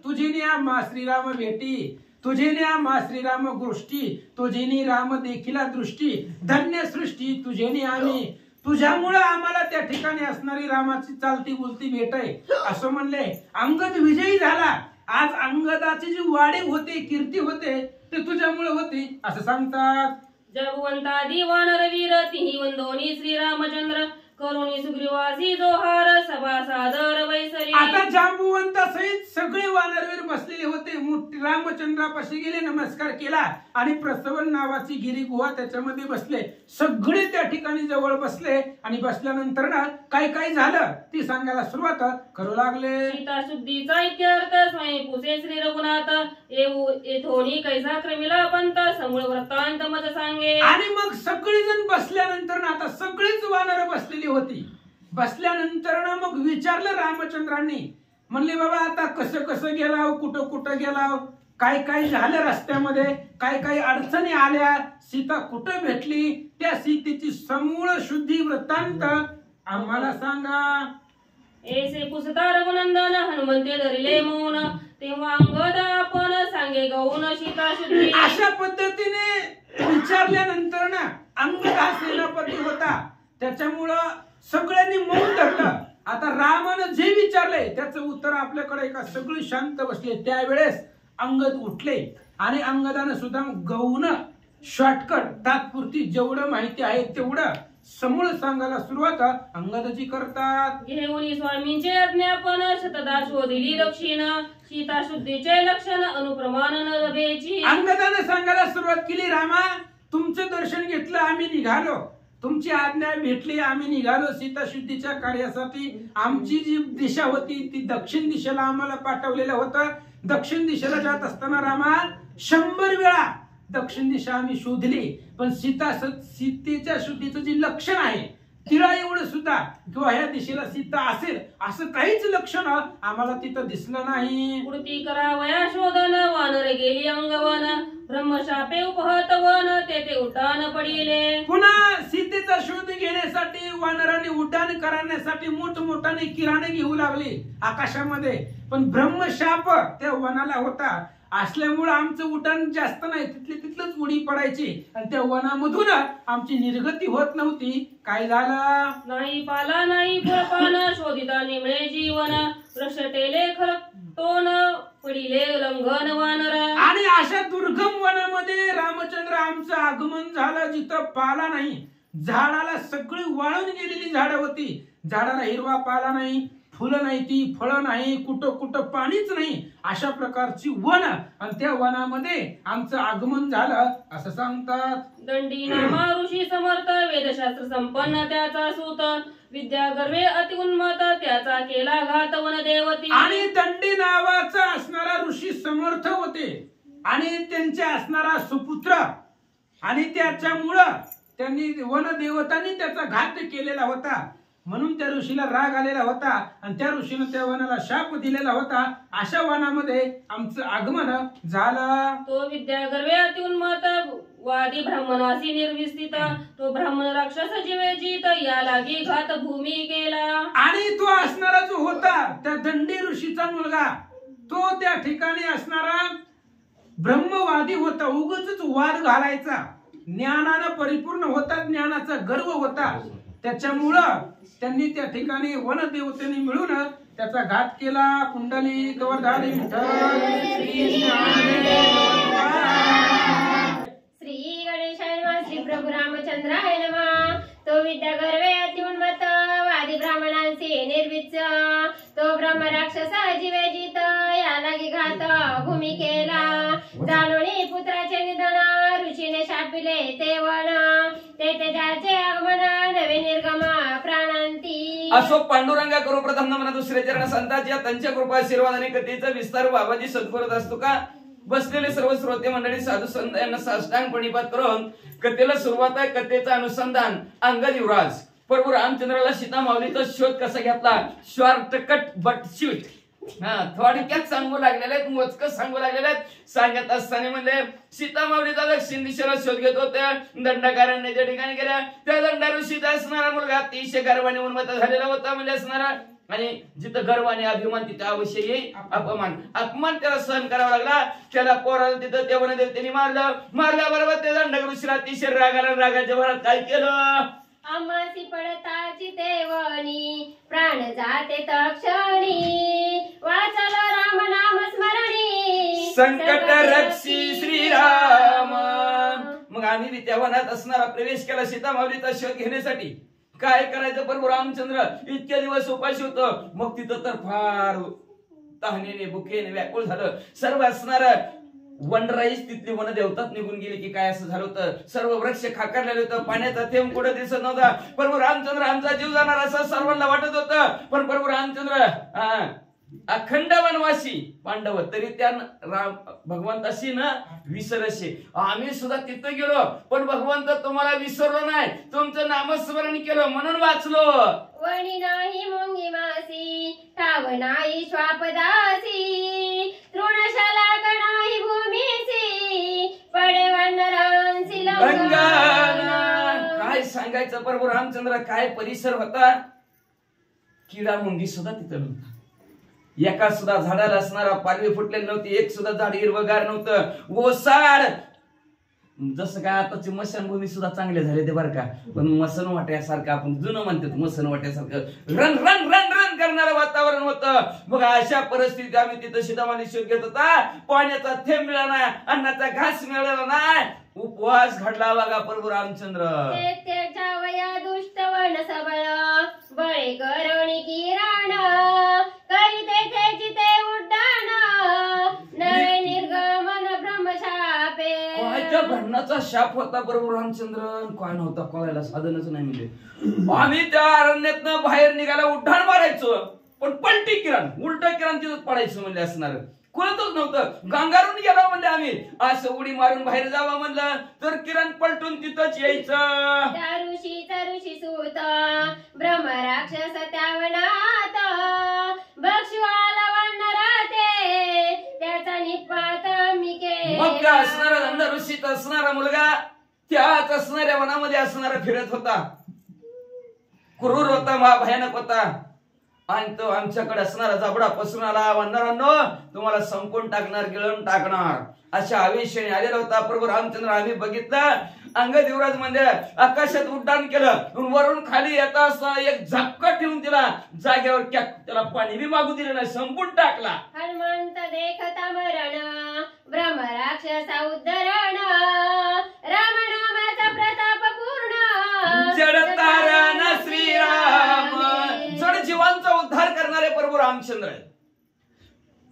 तुझे आम्हा श्रीराम भेटी, तुझे आम्हा श्रीराम गोष्टी, तुझे राम देखीला दृष्टी, धन्य सृष्टी तुझे आम्ही. तुझ्यामुळं आम्हाला त्या ठिकाणी असणारी रामाची चालती बोलती भेट आहे असं म्हणले. अंगद विजयी झाला. आज अंगदाची जी वाढी होते, कीर्ती होते, ते तुझ्यामुळे होती असं सांगतात. जगवंतादी वानर वीर तिही वंदोनी श्रीरामचंद्र करुणी सुग्रीवासी जोहार सभा सादर वैसरी. आता जांबुवंत सहित सगळे वानरवीर बसलेले होते. रामचंद्रापाशी गेले, नमस्कार केला आणि प्रसवन नावाची गिरी गुहा त्याच्यामध्ये बसले. सगळे त्या ठिकाणी जवळ बसले आणि बसल्यानंतर ना काय काय झालं ती सांगायला सुरुवात करू लागले. सीता शुद्धीचा इत्यर्थ स्वयं पुसे श्री रघुनाथ येथोनी कैसा क्रमिला पंत समूळ वृत्तांत मज सांगे. आणि मग सगळेजण बसल्यानंतर ना आता सगळीच वानर बसलेली होती. बसल्यानंतर ना मग विचारलं रामचंद्रांनी. म्हणले बाबा आता कसं कसं गेलाव, कुठं कुठं गेलाव, काय काय झालं रस्त्यामध्ये, काय काय अडचणी आल्या, सीता कुठं भेटली, त्या सीतेची समूळ शुद्धी वृत्तांत आम्हाला सांगा. ऐसे पुसता रघुनंदन हनुमंते धरिले मौन तेव्हा अंगद आपण सांगे गौन सीता शुद्धी. अशा पद्धतीने विचारल्यानंतर ना अंगद हा सेनापती होता, त्याच्यामुळं सगळ्यांनी मौन धरलं. आता रामानं जे विचारले त्याचं उत्तर आपल्याकडे का सगळे शांत बसले. त्यावेळेस अंगद उठले आणि अंगदानं सुद्धा गौण शॉर्टकट तात्पुरती जेवढं माहिती आहे तेवढं समूळ सांगायला सुरुवात अंगदजी करतात. घेऊन स्वामींचे अज्ञापन शतदा शोधिली दक्षिण सीता शुद्धीचे लक्षण अनुप्रमाण नभेची. अंगदानं सांगायला सुरुवात केली, रामा तुमचं दर्शन घेतलं, आम्ही निघालो, तुमची आज्ञा भेटली, आम्ही निघालो सीता शुद्धीच्या कार्यासाठी. आमची जी दिशा होती ती दक्षिण दिशेला आम्हाला पाठवलेलं होतं. दक्षिण दिशेला जात असताना रामा 100 वेळा दक्षिण दिशा आम्ही शोधली, पण सीतेच्या शुद्धीचं जे लक्षण आहे तिळा एवढं सुद्धा किंवा ह्या दिशेला सीता असेल असं काहीच लक्षण आम्हाला तिथं दिसलं नाही. कृती करावया शोधन वानर गेली अंगवन ब्रह्मशापे उपहत वन तेथे उड्डाण पडिले. पुन्हा सीतेचा शोध घेण्यासाठी वानरांनी उड्डाण करण्यासाठी मोठमोठाने किराणे घेऊ लागले आकाशामध्ये, पण ब्रह्मशाप त्या वनाला होता असल्यामुळे आमचं उड्डाण जास्त नाही, तिथलंच उडी पडायची आणि त्या वनामधून आमची निर्गती होत नव्हती. काय झालं? नाही पाला नाही फळपान शोधिता निमळे जीवन रक्षटेले खरतोन पडिले लंघन वानर. आणि अशा दुर्गम वनामध्ये रामचंद्र आमचं आगमन झालं जिथं पाला नाही, झाडाला सगळी वाळून गेलेली झाडं होती, झाडाला हिरवा पाला नाही, फुलं नाही, ती फळं नाही, कुठं कुठं पाणीच नाही, अशा प्रकारची वन आणि त्या वनामध्ये आमचं आगमन झालं असं सांगतात. दंडी नामा ऋषी समर्थ वेदशास्त्र संपन्न त्याचा सूत विद्या गर्वे अति उन्मत त्याचा केला घात वन देवती. आणि दंडी नावाचा असणारा ऋषी समर्थ होते आणि त्यांचे असणारा सुपुत्र आणि त्याच्यामुळं त्यांनी वनदेवतांनी त्याचा घात केलेला होता, म्हणून त्या ऋषीला राग आलेला होता आणि त्या ऋषीनं त्या वनाला शाप दिलेला होता. अशा वनामध्ये आमचं आगमन झालं. तो विद्या गर्वे अति उन्मत वादी ब्राह्मणासी निर्विस्थित तो ब्राह्मण राक्षस जीवे जीत या लागी घात भूमी केला. आणि तो असणारा जो होता त्या दंडी ऋषीचा मुलगा, तो त्या ठिकाणी असणारा ब्रह्मवादी होता, उगाचच वाद घालायचा, ज्ञानानं परिपूर्ण होता, ज्ञानाचा गर्व होता, त्याच्यामुळं त्यांनी त्या ठिकाणी वनदेवतेने मिळून त्याचा घात केला. कुंडली कवरधारी श्री गणेशाय नमः. श्री प्रभू रामचंद्राय नमः. तो विद्या गर्वे अति उन्मत वादी ब्राह्मणांचे निर्विच तो ब्रह्म राक्षस जीवे जित या लागी घात भूमी केला. जाणोनी पुत्राचे निधन ऋषीने शापिले ते वन तेथे ज्याचे आगमन नवे निर्गम प्राणांती. असो पांडुरंगा करू प्रथम नमन दुसरे चरण संतांची त्यांच्या कृपा आशीर्वाद आणि कथेचा विस्तार बाबाजी सद्गुरत असतो का. बसलेले सर्व श्रोते मंडळी साधू संत यांना साष्टांग प्रणिपात करून कथेला सुरुवात आहे. कथेचं अनुसंधान अंगद युवराज प्रभू रामचंद्राला सीता माऊलीचा शोध कसा घेतला, शॉर्टकट बट शूट. थोडक्यात सांगू लागलेले आहेत, मोजकं सांगू लागलेले आहेत. सांगत असताना म्हणले सीता माऊलीचा दक्षिण दिशेला शोध घेत होत्या, दंडकारण्याच्या ठिकाणी गेल्या. त्या दंडा ऋषीचा असणारा मुलगा अतिशय गर्वाने उन्मत्त झालेला होता, म्हणजे असणारा, आणि जिथं गर्व आणि अभिमान तिथं अवश्य येईल अपमान त्याला सहन करावा लागला. त्याला पोराला तिथं त्या वनदेवतेने मारल्याबरोबर त्या दंड ऋषीला अतिशय रागाला, रागाच्या भरात काय केलं, आम्हासी पडताची देवणी प्राण जाते तक्षणी वाचल राम नाम स्मरणी संकट रक्षी श्रीराम. मग आम्ही त्या वनात असणारा प्रवेश केला सीता माऊलीचा शोध घेण्यासाठी. काय करायचं, प्रभू रामचंद्र इतके दिवस उपाशी होतं. मग तिथं तर फार तहानेने भुकेने व्याकुळ झालं. सर्व असणार वनराईच तिथली वन देवतात निघून गेली की काय असं झालं होतं. सर्व वृक्ष खाकारलेले होतं, पाण्याचा थेंब कुठं दिसत नव्हता. प्रभू रामचंद्र आमचा जीव जाणार असं सर्वांना वाटत होतं. पण प्रभू रामचंद्र अखंड वनवासी पांडव तरी त्या राम भगवंताशी न विसरसे. आम्ही सुद्धा तिथं गेलो पण भगवंत तुम्हाला विसरलो नाही, तुमचं नामस्मरण केलं म्हणून वाचलो. वणी नाही मुंगी मासी ठाव नाही श्वापदासी तृणशाला नाही भूमीसी पडे वानरांची काय सांगायचं प्रभू रामचंद्र, काय परिसर होता. किडा मुंगी सुद्धा तिथं नव्हता. एका सुद्धा झाडाला असणारा पालवी फुटलेली नव्हती, एक सुद्धा झाड हिरवगार नव्हतं. ओसाड जसं काय आताची मशानभूमी सुद्धा चांगले झाले ते बरं का, पण मसन वाट्यासारखं आपण जुनं म्हणतात मसन वाट्यासारखं रण रण रण रण करणारं वातावरण होतं. मग अशा परिस्थितीत आम्ही तिथं सीतामाली शोध घेत होता. पाण्याचा थेंब मिळाला नाही, अन्नाचा घास मिळाला नाही, उपवास घडला बघा प्रभू रामचंद्र. त्याच्या वया दुष्ट वन सबळ बळे करुणी किरण करीते त्याची ते उड्डाण नवे निर्गमन ब्रह्मशापे. काय त्या भरणाचा शाप होता प्रभू रामचंद्र, काय नव्हता कळायला साधनच नाही मिळले. आम्ही त्या अरण्यातनं बाहेर निघायला उड्डाण मारायचो, पण पलटी किरण उलट किरण तिथं पडायचं म्हणजे असणार कळतच नव्हतं. गांगारून गेला म्हणजे आम्ही असं उडी मारून बाहेर जावं म्हणलं तर किरण पलटून तिथंच यायचं. त्या ऋषी सूत ब्रह्म राक्षस त्या वनात बक्षुआला वाढणारा ते त्याचा निपात मी केला. मग त्या असणारा दंड ऋषीत असणारा मुलगा त्याच असणाऱ्या वनामध्ये असणारा फिरत होता. क्रूर होता, महाभयानक होता. आणि तो आमच्याकडे असणारा जबडा पसरून आला, वंदरांनो तुम्हाला संपून टाकणार, गिळून टाकणार अशा आवेशाने आलेला होता प्रभू रामचंद्र. आम्ही बघितलं अंगद युवराज म्हणजे आकाशात उड्डाण केलं, वरून खाली येता असता एक झपका ठेवून तिला जागेवर त्याला पाणी बी मागू दिलं नाही, संपून टाकला. हनुमंत देखता मरण ब्रह्म राक्षसा उद्धरण रामनामाचा प्रताप पूर्ण जड तारण श्रीराम. जड जीवांचा उद्धार करणारे प्रभू रामचंद्र आहे.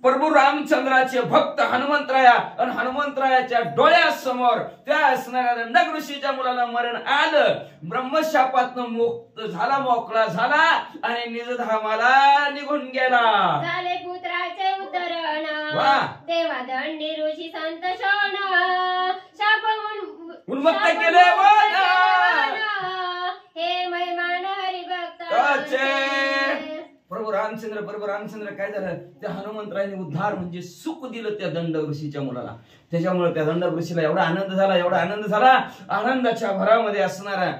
प्रभू रामचंद्राचे भक्त हनुमंतराया आणि हनुमंतरायाच्या डोळ्यासमोर त्या असणाऱ्या दंडक ऋषीच्या मुलाला मरण आलं. ब्रह्मशापातनं मुक्त झाला, मोकळा झाला आणि निजधामाला निघून गेला. झाले पुत्राचे उद्धरण वा. देवा दंडी ऋषी संत शोण शाप उन्मत्त केले हे महिमान हरिभक्त. प्रभू रामचंद्र काय झालं, त्या हनुमंतरायाने उद्धार म्हणजे सुख दिलं त्या दंड ऋषीच्या मुलाला. त्याच्यामुळे त्या दंड ऋषीला एवढा आनंद झाला. आनंदाच्या भरामध्ये असणारा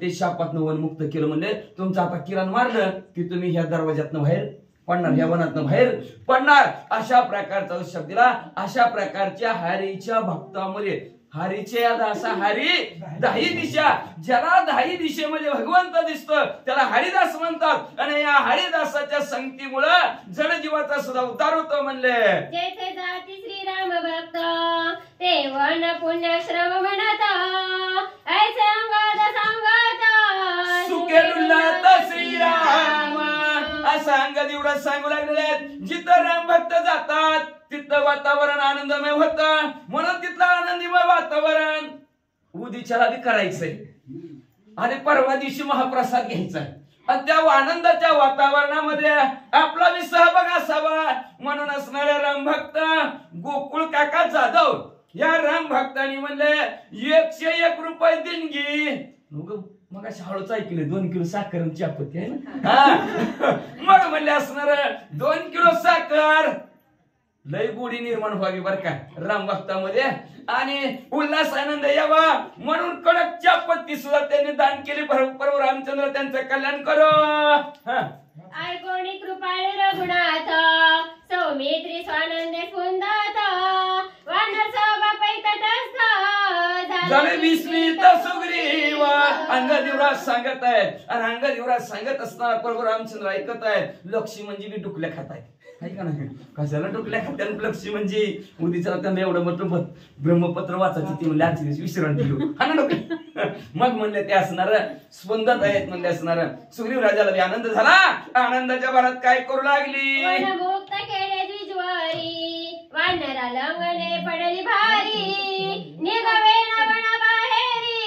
ते शापातनं वनमुक्त केलं. म्हणजे तुमचं आता किरण मारलं की तुम्ही ह्या दरवाज्यातनं बाहेर पडणार, ह्या वनातनं बाहेर पडणार. अशा प्रकारचा शब्द दिला. अशा प्रकारच्या हरीच्या भक्तामध्ये हरीचे असा हरी दाही दिशा, ज्याला दाही दिशेमध्ये भगवंत दिसतो त्याला हरिदास म्हणतात. आणि या हरिदासाच्या संगतीमुळं जड जीवाचा सुद्धा उद्धार होतो म्हणले. जेथे जाती श्रीराम भक्त ते वन पुण्यश्रम म्हणत ऐसे अंगद सांगत सुखे डुलत श्रीराम. असं अंगद एवढं सांगू लागलेले आहेत. जिथं राम भक्त जातात तिथलं वातावरण आनंदमय होतं, म्हणून तिथलं आनंदमय वातावरण उद्याच्याला बी करायचंय आणि परवा दिवशी महाप्रसाद घ्यायचाय. आणि त्या आनंदाच्या वातावरणामध्ये आपला बी सहभाग असावा म्हणून असणाऱ्या रामभक्त गोकुळ काका जाधव या राम भक्तांनी म्हणले 101 रुपये देणगी. मग अशा हळूच ऐकले 2 किलो साखर चहापत्ती आहे ना. मग म्हणले असणार 2 किलो साखर. लय गोडी निर्माण व्हावी बर का राम भक्तामध्ये आणि उल्हास आनंद यावा म्हणून कडक चहापत्ती सुद्धा त्यांनी दान केली. प्रभू रामचंद्र त्यांचं कल्याण करो. ऐकोणी कृपाळे रघुनाथ सौमित्री स्वानंदे कुंदात वानर सभापै तटस्थ झाले विस्मित सुग्रीव. अंगद युवराज सांगत आहेत आणि अंगद युवराज सांगत असताना प्रभू रामचंद्र ऐकत आहेत. लक्ष्मी म्हणजे मी डुकल्या खात आहे का नाही, कशाला डुकल्या खात्या लक्ष्मी म्हणजे उद्याला त्यांना एवढं मोठं ब्रह्मपत्र वाचायचं ती म्हणले आजच्या दिवशी विश्रांती घेऊ हा ना डोके. मग म्हणले ते असणार स्पंदत आहेत म्हणले असणार. सुग्रीव राजाला बी आनंद झाला. आनंदाच्या भरात काय करू लागली, वनमुक्त केले द्विजवारी वानरा लंगणे पडली भारी निघवे न वना बाहेरी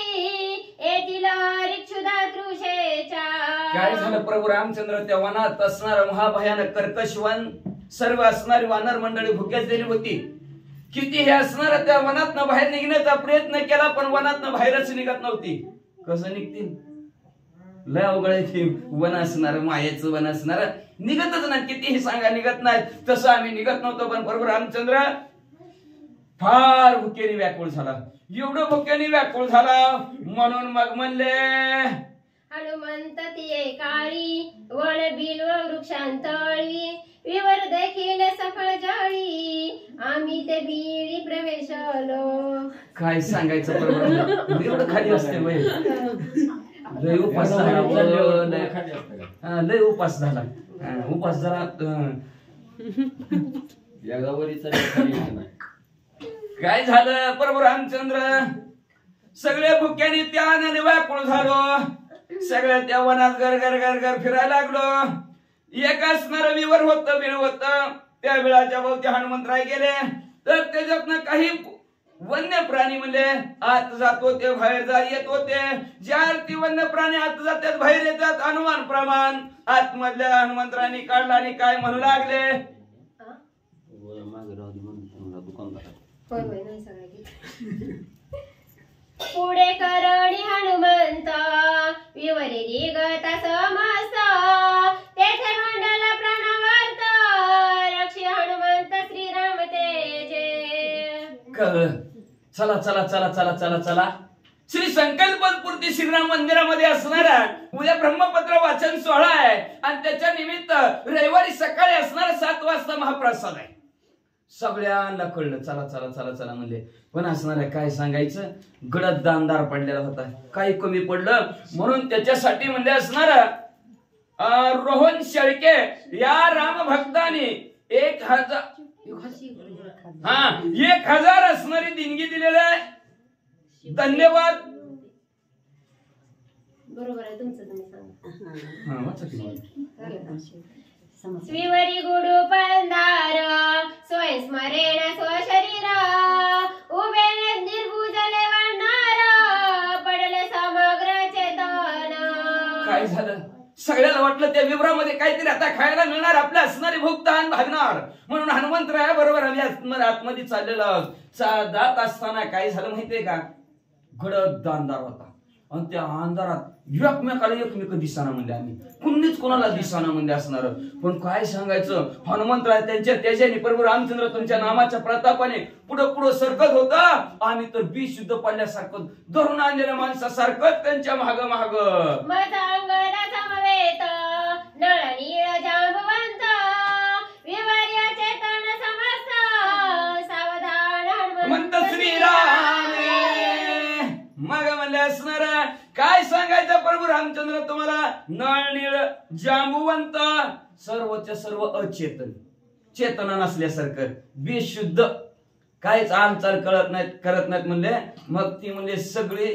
येथील हरिक्षुधा तृषेच्या. काय झालं प्रभू रामचंद्र त्या वनात असणार महाभयानक कर्कश वन, सर्व असणारी वानर मंडळी भुक्याच दिली होती. किती हे असणार त्या वनातनं बाहेर निघण्याचा प्रयत्न केला पण वनातनं बाहेरच निघत नव्हती. कसं निघतील, लय अवघड वन असणार, मायेचं वन असणार, निघतच नाही. कितीही सांगा निघत नाही. तसं आम्ही निघत नव्हतो पण प्रभू रामचंद्र फार भुकेने व्याकुळ झाला. एवढं भुकेने व्याकुळ झाला म्हणून मग म्हणले हनुमंत तिये काळी वन बिल्व वृक्षांतळी विवर देखील सफळ जाळी आम्ही ते बिळी प्रवेशलो. काय सांगायचं प्रभू एवढं खाली असते वय. लय उपास झाला लय उपास झाला उपास जरा काय झालं प्रभू रामचंद्र सगळे भुक्याने त्याने व्याकुळ झालो सगळ्या त्या वनात घर घर घर घर फिरायला लागलो एक असणार विवर होत बिळ होत त्या बिळाच्या भोवती हनुमंतराय गेले तर त्याच्यातनं काही वन्य प्राणी म्हणजे आत जात होते बाहेर येत होते ज्या ती वन्य प्राणी आत जातात बाहेर येतात अनुमान प्रमाण आतमधल्या हनुमंतरायांनी काढला आणि काय म्हणू लागले पुढे करणी हनुमंत विवरी गता समस्त तेथे मंडल प्रणवर्त रक्षी हनुमंत श्रीराम तेजे चला चला चला चला चला चला श्री संकल्पपूर्ती श्रीराम मंदिरामध्ये असणारा उद्या ब्रह्मपत्र वाचन सोहळा आहे आणि त्याच्या निमित्त रविवारी सकाळी असणारा 7 वाजता महाप्रसाद आहे सगळ्यांना कळलं चला चला चला चला म्हणजे पण असणार काय सांगायचं गडद दानदार पडलेला होता काही कमी पडलं म्हणून त्याच्यासाठी म्हणजे असणार रोहन शेळके या राम भक्तांनी 1000 असणारी देणगी दिलेली आहे धन्यवाद बरोबर आहे तुमचं तुम्ही सांगा श्रीवरी गुडू पंधार स्वयं स्मरेण स्वशरीर उभे निर्भुजले वाढणार पडले समग्र चेतन काय झालं सगळ्याला वाटलं त्या विवरामध्ये काहीतरी आता खायला मिळणार आपल्या असणारी भूक तहान भागणार म्हणून हनुमंतराया बरोबर आम्ही आतमध्ये चाललेलं जात असताना काय झालं माहितीये का गडद दानदार होता आणि त्या अंधारात एकमेक दिसाना म्हणजे आम्ही कुणीच कोणाला दिसाना म्हणजे असणार पण काय सांगायचं हनुमंतराय त्यांच्या तेजाने प्रभू रामचंद्र तुमच्या नामाच्या प्रतापाने पुढं पुढं सरकत होता आम्ही तर बीशुद्ध पडल्यासारखं धरून आणलेल्या माणसासारखं त्यांच्या माग माग समवेत नळ नीळ जांबवंत विवर्य चेतन समस्त सावधान हनुमंत श्रीराम मग म्हणले असणार काय सांगायचं प्रभू रामचंद्र तुम्हाला नळ नीळ जांबुवंत सर्वच्या सर्व अचेतन चेतना नसल्यासारखं बेशुद्ध काहीच हालचाल करत नाहीत म्हणले मग ती म्हणले सगळे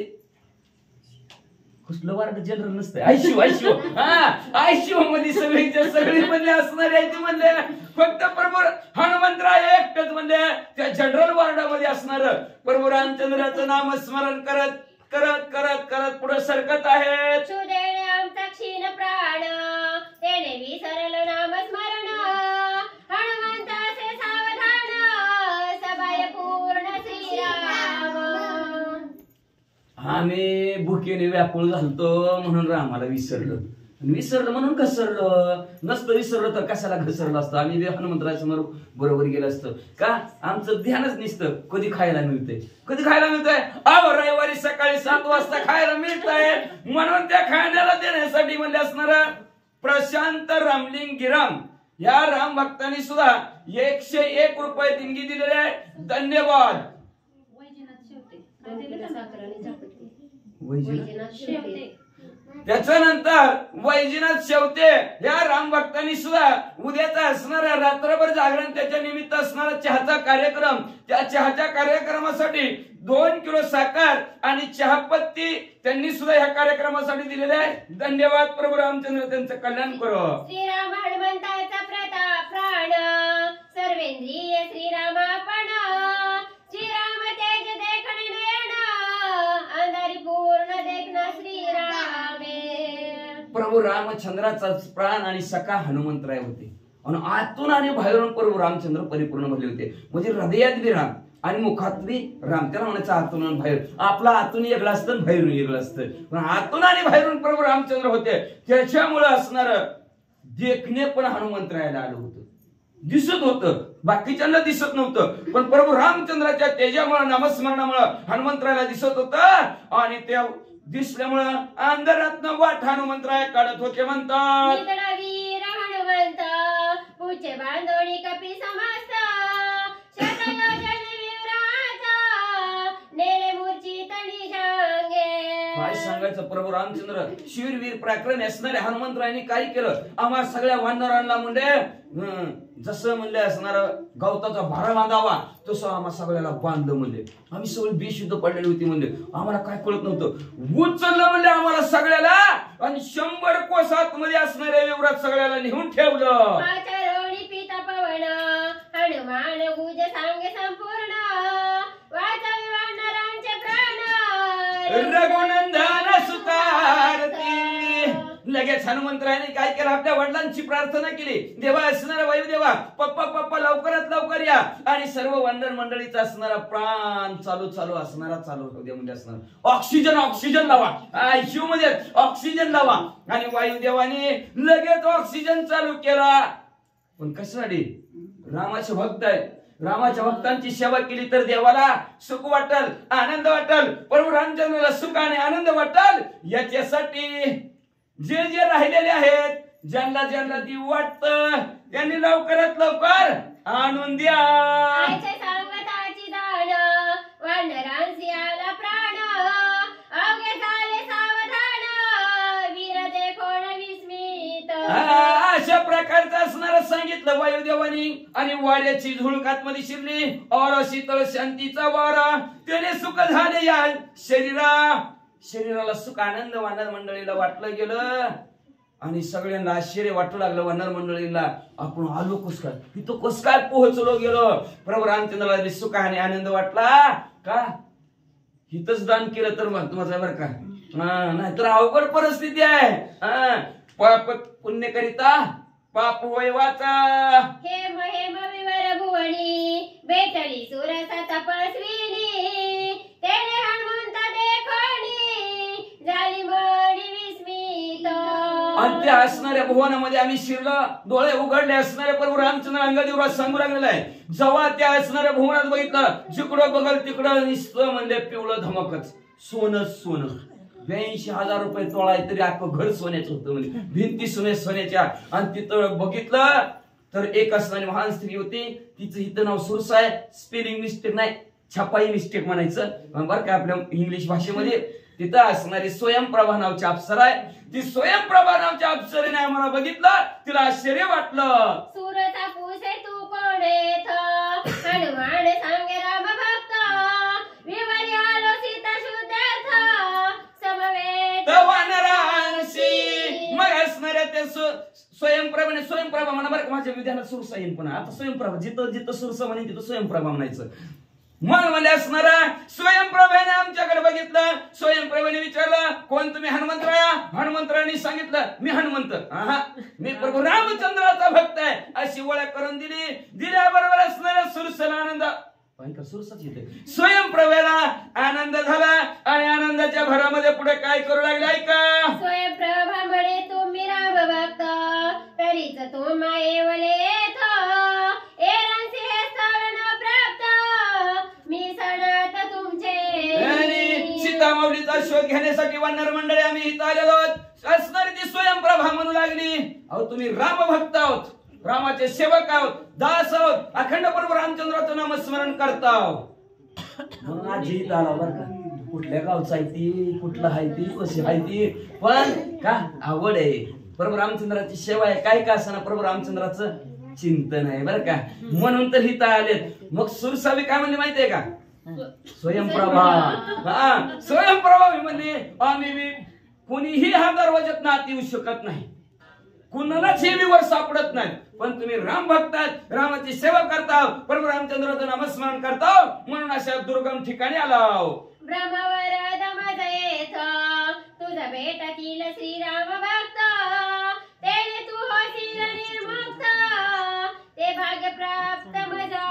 कुठलं वार्ड जनरल नसतं आयसीयू आयसीयू मध्ये सगळी म्हणले असणारे आहे ती म्हणले फक्त प्रभू हनुमंतराय एकटेच म्हणले त्या जनरल वॉर्डामध्ये असणार प्रभू रामचंद्राचं नामस्मरण करत करत करत करत पुढे सरकत आहेत सुदेणे आमचा क्षीण प्राण तेने विसरल नामस्मरण हनुमंताचे सावधान सभाय पूर्ण श्रीराम आम्ही भुकेने व्याकुळ झालतो म्हणून रामाला विसरलं म्हणून घसरलं नसतं विसरलं तर कशाला घसरलं असतं आम्ही हनुमंतराय समोर बरोबर गेलं असतं का आमचं ध्यानच नसतं कधी खायला मिळतंय रविवारी सकाळी 7 वाजता खायला मिळतंय म्हणून त्या खाण्याला देण्यासाठी म्हणजे असणार प्रशांत रामलिंग गिराम या राम भक्तांनी सुद्धा 101 रुपये देणगी दिलेले आहे धन्यवाद त्याच्यानंतर वैजनाथ शेवते या राम भक्तांनी सुद्धा उद्याचा असणारा रात्रभर जागरण त्याच्या निमित्त असणारा चहाचा कार्यक्रम त्या चहाच्या कार्यक्रमासाठी 2 किलो साखर आणि चहापत्ती त्यांनी सुद्धा ह्या कार्यक्रमासाठी दिलेले आहे धन्यवाद प्रभू रामचंद्र त्यांचं कल्याण करो श्रीराम हनुमंताचा प्रताप प्राण सर्वेंद्रिय श्रीरामापण श्रीराम तेज देखणे नयन अंधारी पूर्ण देखना श्रीरामे प्रभू रामचंद्राचा प्राण आणि सखा हनुमंतराय होते आणि आतून आणि बाहेरून प्रभू रामचंद्र परिपूर्ण भरले होते म्हणजे हृदयात बी राम आणि मुखात बी राम त्याला म्हणायचं आतून आणि बाहेर आपला आतून वेगळं असतं बाहेरून वेगळं असतं पण आतून आणि बाहेरून प्रभू रामचंद्र होते त्याच्यामुळे असणार देखणे पण हनुमंतरायाला आलं होतं दिसत होतं बाकीच्यांना दिसत नव्हतं पण प्रभू रामचंद्राच्या तेजामुळे नामस्मरणामुळे हनुमंतरायाला दिसत होतं आणि त्या दिसल्यामुळं अंधारातनं वाट हनुमंतराय काढत होते म्हणतात वीर हनुमंत पूचे बांधोणी कपी समस्त शतयोजन विवराचा नेले मूर्छित निजांगे काय सांगायचं सांगायचं प्रभू रामचंद्र शूरवीर पराक्रमी असणारे हनुमंतरायांनी काय केलं, आम्हा सगळ्या वानरांना म्हणजे जसं म्हणले असणार गवताचा भारा बांधावा तसं आम्हा सगळ्याला बांधलं म्हणले. आम्ही सगळे बेशुद्ध पडलेली होती म्हणले, आम्हाला काय कळत नव्हतं. उचललं म्हणले आम्हाला सगळ्याला आणि 100 कोसात मध्ये असणाऱ्या विवरात सगळ्याला नेऊन ठेवलं. पिता पवन हनुमान गुज सांगे संपूर्ण वाचावी वानरांचे प्राण रघुनंदन सुतारती. लगेच हनुमंतरायाने काय केलं, आपल्या वडिलांची प्रार्थना केली, देवा असणारा वायुदेवा पप्पा पप्पा लवकरात लवकर या आणि सर्व वानर मंडळीचा असणारा प्राण चालू असणारा चालू होऊ म्हणजे असणार ऑक्सिजन लावा, आयसीयू मध्ये ऑक्सिजन लावा. आणि वायुदेवाने लगेच ऑक्सिजन चालू केला. पण कशासाठी, रामाचे भक्त आहे, रामाच्या भक्तांची सेवा केली तर देवाला सुख वाटल, आनंद वाटल, प्रभू रामचंद्राला सुख आणि आनंद वाटल. याच्यासाठी जे जे राहिलेले आहेत, ज्यांना ज्यांना ती वाटत त्यांनी लवकरात लवकर आणून द्या. सांगताची जाण वानरांसी आला प्राण अवघे झाले सावधान वीर देखोन विस्मित. अशा प्रकारचं असणारं सांगितलं वायुदेवानी. आणि वाड्याची झुळकात मध्ये शिरली और शीतळ शांतीचा वारा त्याने सुख झाले या शरीराला सुख आनंद वानर मंडळीला वाटलं गेलं. आणि सगळ्यांना आश्चर्य वाटू लागलं वानर मंडळीला, आपण आलो कस काय, इथं कस काय पोहोचलो गेलो. प्रभू रामचंद्राला सुख आणि आनंद वाटला का, हितच दान केलं तर महत्वाचं आहे बरं का, नाहीतर अवघड परिस्थिती आहे. पाप पुण्य करिता पाप वैवाचा हेम हेम विवर भुवनी बेटली सुरसा तपस्विनी तेने हनुमंत देखोनी झाली मणी विस्मित. आणि त्या असणाऱ्या भुवनामध्ये आम्ही शिरलं, डोळे उघडले असणारे प्रभू रामचंद्र अंगादेवरात सांगू लागलेला आहे. जेव्हा त्या असणाऱ्या भुवनात बघितलं, जिकडं बघल तिकडं नुसतं म्हणजे पिवळं धमकच, सोनं 82,000 रुपये तोळा आहे, तरी अख्खं घर सोन्याचं होतं म्हणजे, भिंती सोन्याच्या. आणि तिथं बघितलं तर एक असणारी महान स्त्री होती, तिचं हिथं नाव सुरसा आहे, स्पेलिंग मिस्टेक नाही, छपाई मिस्टेक म्हणायचं बरं का आपल्या इंग्लिश भाषेमध्ये. तिथं असणारी स्वयंप्रभा नावची अप्सरा आहे. ती स्वयंप्रभा नावच्या अप्सरेने आम्हाला बघितलं, तिला आश्चर्य वाटलं. सुरता पुसे तू कोणेथ हनुमान सांगे राम भक्त विवरी आलो सीता शुद्धार्थ समवेत वानरांशी. मग असणाऱ्या त्या स्वयंप्रभा म्हणा बरं का, माझ्या विधानात सुरसा येईल, पण आता स्वयंप्रभा जिथं जिथं सुरसा म्हणे तिथं स्वयंप्रभा म्हणायचं. मग म्हणजे असणारा स्वयंप्रभेने आमच्याकडे बघितलं, स्वयंप्रभेने विचारलं कोण तुम्ही, हनुमंतराया. हनुमंतरायांनी सांगितलं मी हनुमंत, मी प्रभू रामचंद्राचा भक्त आहे अशी ओळख करून दिल्याबरोबर असणाऱ्या सुरसेला आनंद, सुरसाच येते, स्वयंप्रभेला आनंद झाला. आणि आनंदाच्या भरामध्ये पुढे काय करू लागले ऐका. स्वयंप्रभा म्हणे तुम्ही राम भक्त तरीच तुम्हा येवलेथ एरांसी हे स्थळ न प्राप्त मी सणात तुमचे. सीतामाऊलीचा शोध घेण्यासाठी वानर मंडळी आम्ही इथं आलेलो आहोत. असणारी ती स्वयंप्रभा म्हणू लागली, अहो तुम्ही राम भक्त आहोत, रामाचे सेवक आहोत, दास आहोत, अखंड प्रभू रामचंद्राचं नामस्मरण करत आहोत. म्हणून आज इथं आला बरं का, कुठल्या गावचं आहे ती, कुठलं आहे ती, कशी आहे ती, पण का आवड आहे, प्रभू रामचंद्राची सेवा आहे, काय का असणार प्रभू रामचंद्राचं चिंतन आहे बरं का, म्हणून तर इथं आलेत. मग सुरसावी काय म्हणले माहितीये का, स्वयंप्रभा. स्वयंप्रभा म्हणजे आम्ही कोणीही हा दरवाज्यात आत येऊ शकत नाही, कुणालाच हे वर सापडत नाही, पण तुम्ही राम भक्तात, रामाची सेवा करता, प्रभू रामचंद्राचं नामस्मरण करता, म्हणून अशा दुर्गम ठिकाणी आलो. ब्रह्मवर दमज येथ तुझा भेटतील श्रीराम भक्त तेने तू होशील निर्मुक्त ते भाग्य प्राप्त मजा.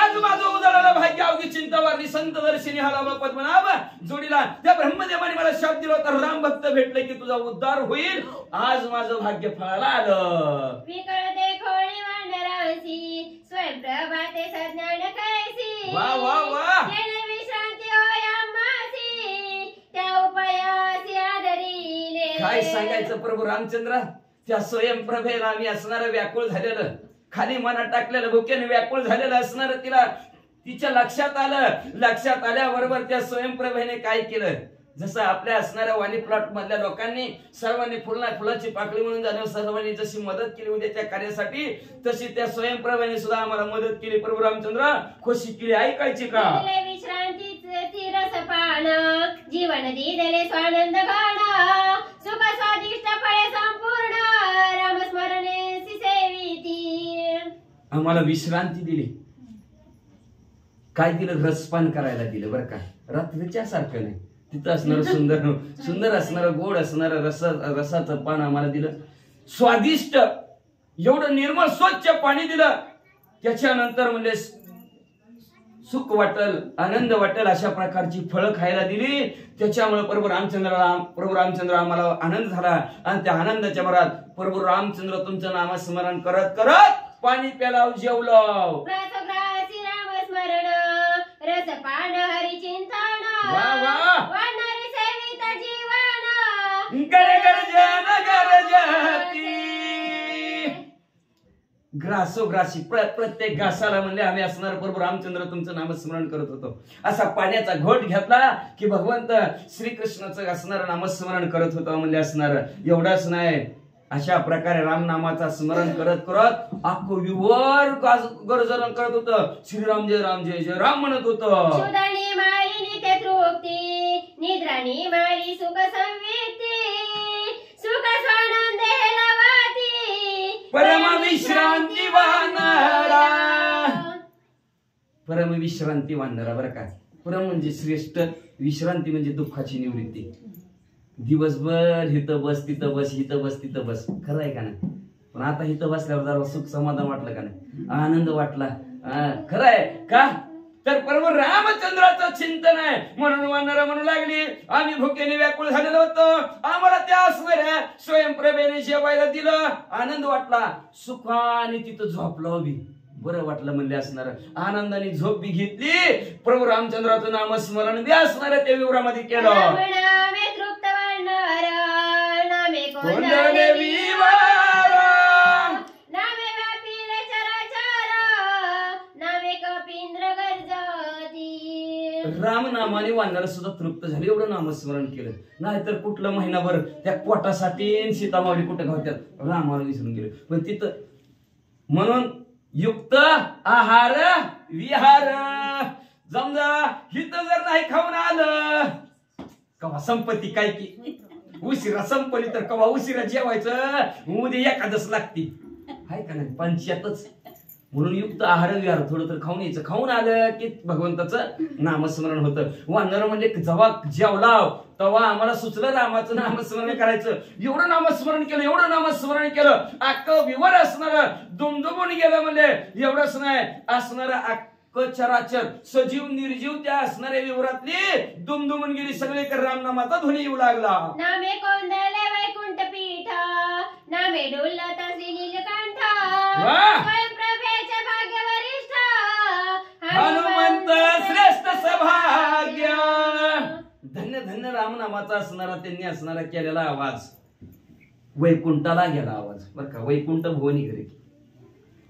आज माझं उदाहरण भाग्य अवघी चिंता वारली संत दर्शनी हाला पद्मनाभ जोडीला त्या ब्रह्मदेवाने मला शाप दिला होता, राम भक्त भेटले की तुझा उद्धार होईल. आज माझं भाग्य फळाला आलं. विकळ देखोणी वानरांसी स्वयंप्रभा ते सज्ञान कैसी. वा वा वा. विश्रांती होय आम्हासी त्या उपायासी आदरिले. काय सांगायचं प्रभू रामचंद्र, त्या स्वयंप्रभेला आम्ही असणारं व्याकुळ झालेलं, खाली मनात टाकलेलं भुकेने व्याकुळ झालेलं असणार, तिला तिच्या लक्षात आलं. लक्षात आल्याबरोबर त्या स्वयंप्रभेने काय केलं, जसं आपल्या असणाऱ्या वाणी प्लॉट मधल्या लोकांनी सर्वांनी फुलाची पाकळी म्हणून जाणं सर्वांनी जशी मदत केली उद्याच्या कार्यासाठी, तशी त्या स्वयंप्रभाने सुद्धा आम्हाला मदत केली. प्रभू रामचंद्र खुशी केली. ऐकायची का? विश्रांतीचे तीरस पान जीवन दिले स्वानंद गाण सुख स्वादिष्ट फळे संपूर्ण रामस्मरणे सेविती. आम्हाला विश्रांती दिली. काय दिलं? रसपान करायला दिलं. बरं का, रात्रीच्या सारखं नाही, तिथं असणारं सुंदर असणारं गोड असणारं रसाचं पान आम्हाला दिलं. स्वादिष्ट एवढं निर्मळ स्वच्छ पाणी दिलं. त्याच्यानंतर म्हणजे सुख वाटल, आनंद वाटेल अशा प्रकारची फळं खायला दिली. त्याच्यामुळे प्रभू रामचंद्र आम्हाला आनंद झाला. आणि त्या आनंदाच्या भरात प्रभू रामचंद्र तुमचं नामस्मरण करत करत पाणी प्यालाव, जेवलो. रामस्मरण रसपान हरिचिंतन वानरी सेवित जीवन ग्रासोग्रासी प्रत्येक घासाला म्हणले आम्ही असणार प्रभू रामचंद्र तुमचं नामस्मरण करत होतो. असा पाण्याचा घोट घेतला की भगवंत श्रीकृष्णाचं असणारं नामस्मरण करत होतो म्हणले असणार. एवढंच नाही, अशा प्रकारे रामनामाचा स्मरण करत करत अख्खं विवर गर्जन करत होतं. श्रीराम जय राम जय जय राम म्हणत होतं. सुदानी माळी नित्य तृप्ती निद्रानी माळी सुख संविती सुख स्वानंद हेलवाती परम विश्रांती वानरा. परम विश्रांती वानरा. बरं का, परम म्हणजे श्रेष्ठ, विश्रांती म्हणजे दुःखाची निवृत्ती. दिवसभर हिथं बस तिथं बस, हिथं बस तिथं बस, खरं आहे का नाही? पण आता हिथं बसल्यावर जरा सुख समाधान वाटलं का नाही? आनंद वाटला. खरं आहे का? तर प्रभू रामचंद्राचं चिंतन आहे म्हणून वानरा म्हणू लागली आम्ही भुकेने व्याकुळ झालेलो होतो. आम्हाला त्या असणाऱ्या स्वयंप्रभेने जेवायला दिलं, आनंद वाटला, सुखाने तिथं झोपलो बी, बरं वाटलं म्हणले असणार. आनंदाने झोप बी घेतली. प्रभू रामचंद्राचं नामस्मरण बी असणाऱ्या त्या विवरामध्ये केलं. रामनामाने वानर सुद्धा तृप्त झाले. एवढं नामस्मरण केलं. नाहीतर कुठलं महिनाभर त्या पोटासाठी सीतामावली कुठं घालतात, रामाला विसरून गेले. पण तिथं म्हणून युक्त आहार विहार. समजा हिथं जर नाही खाऊन आलं कवा संपत्ती काय की उशिरा संपली तर कवा उशिरा जेवायचं, उद्या एखादच लागती, हाय का नाही? पंचायतच. म्हणून युक्त आहार विहार, थोडं तर खाऊन यायचं. खाऊन आलं की भगवंताचं नामस्मरण होतं. वानर म्हणजे जेव्हा जेवलाव तेव्हा आम्हाला सुचलं रामाचं नामस्मरण करायचं. एवढं नामस्मरण केलं, एवढं नामस्मरण केलं, अख्खं विवर असणार दुमदुमून गेलं. म्हणजे एवढंच नाही, असणारं अख्खं चराचर सजीव निर्जीव त्या असणाऱ्या विवरातली दुमदुमून गेली. सगळे रामनामाचा ध्वनी येऊ लागला. नामे कोंदले वैकुंठ पीठ नामे डोलता नीलकंठ हनुमंत श्रेष्ठ सौभाग्य. धन्य धन्य रामनामाचा असणारा त्यांनी असणारा केलेला आवाज वैकुंठाला गेला आवाज. बर का, वैकुंठ भुवनी घरी.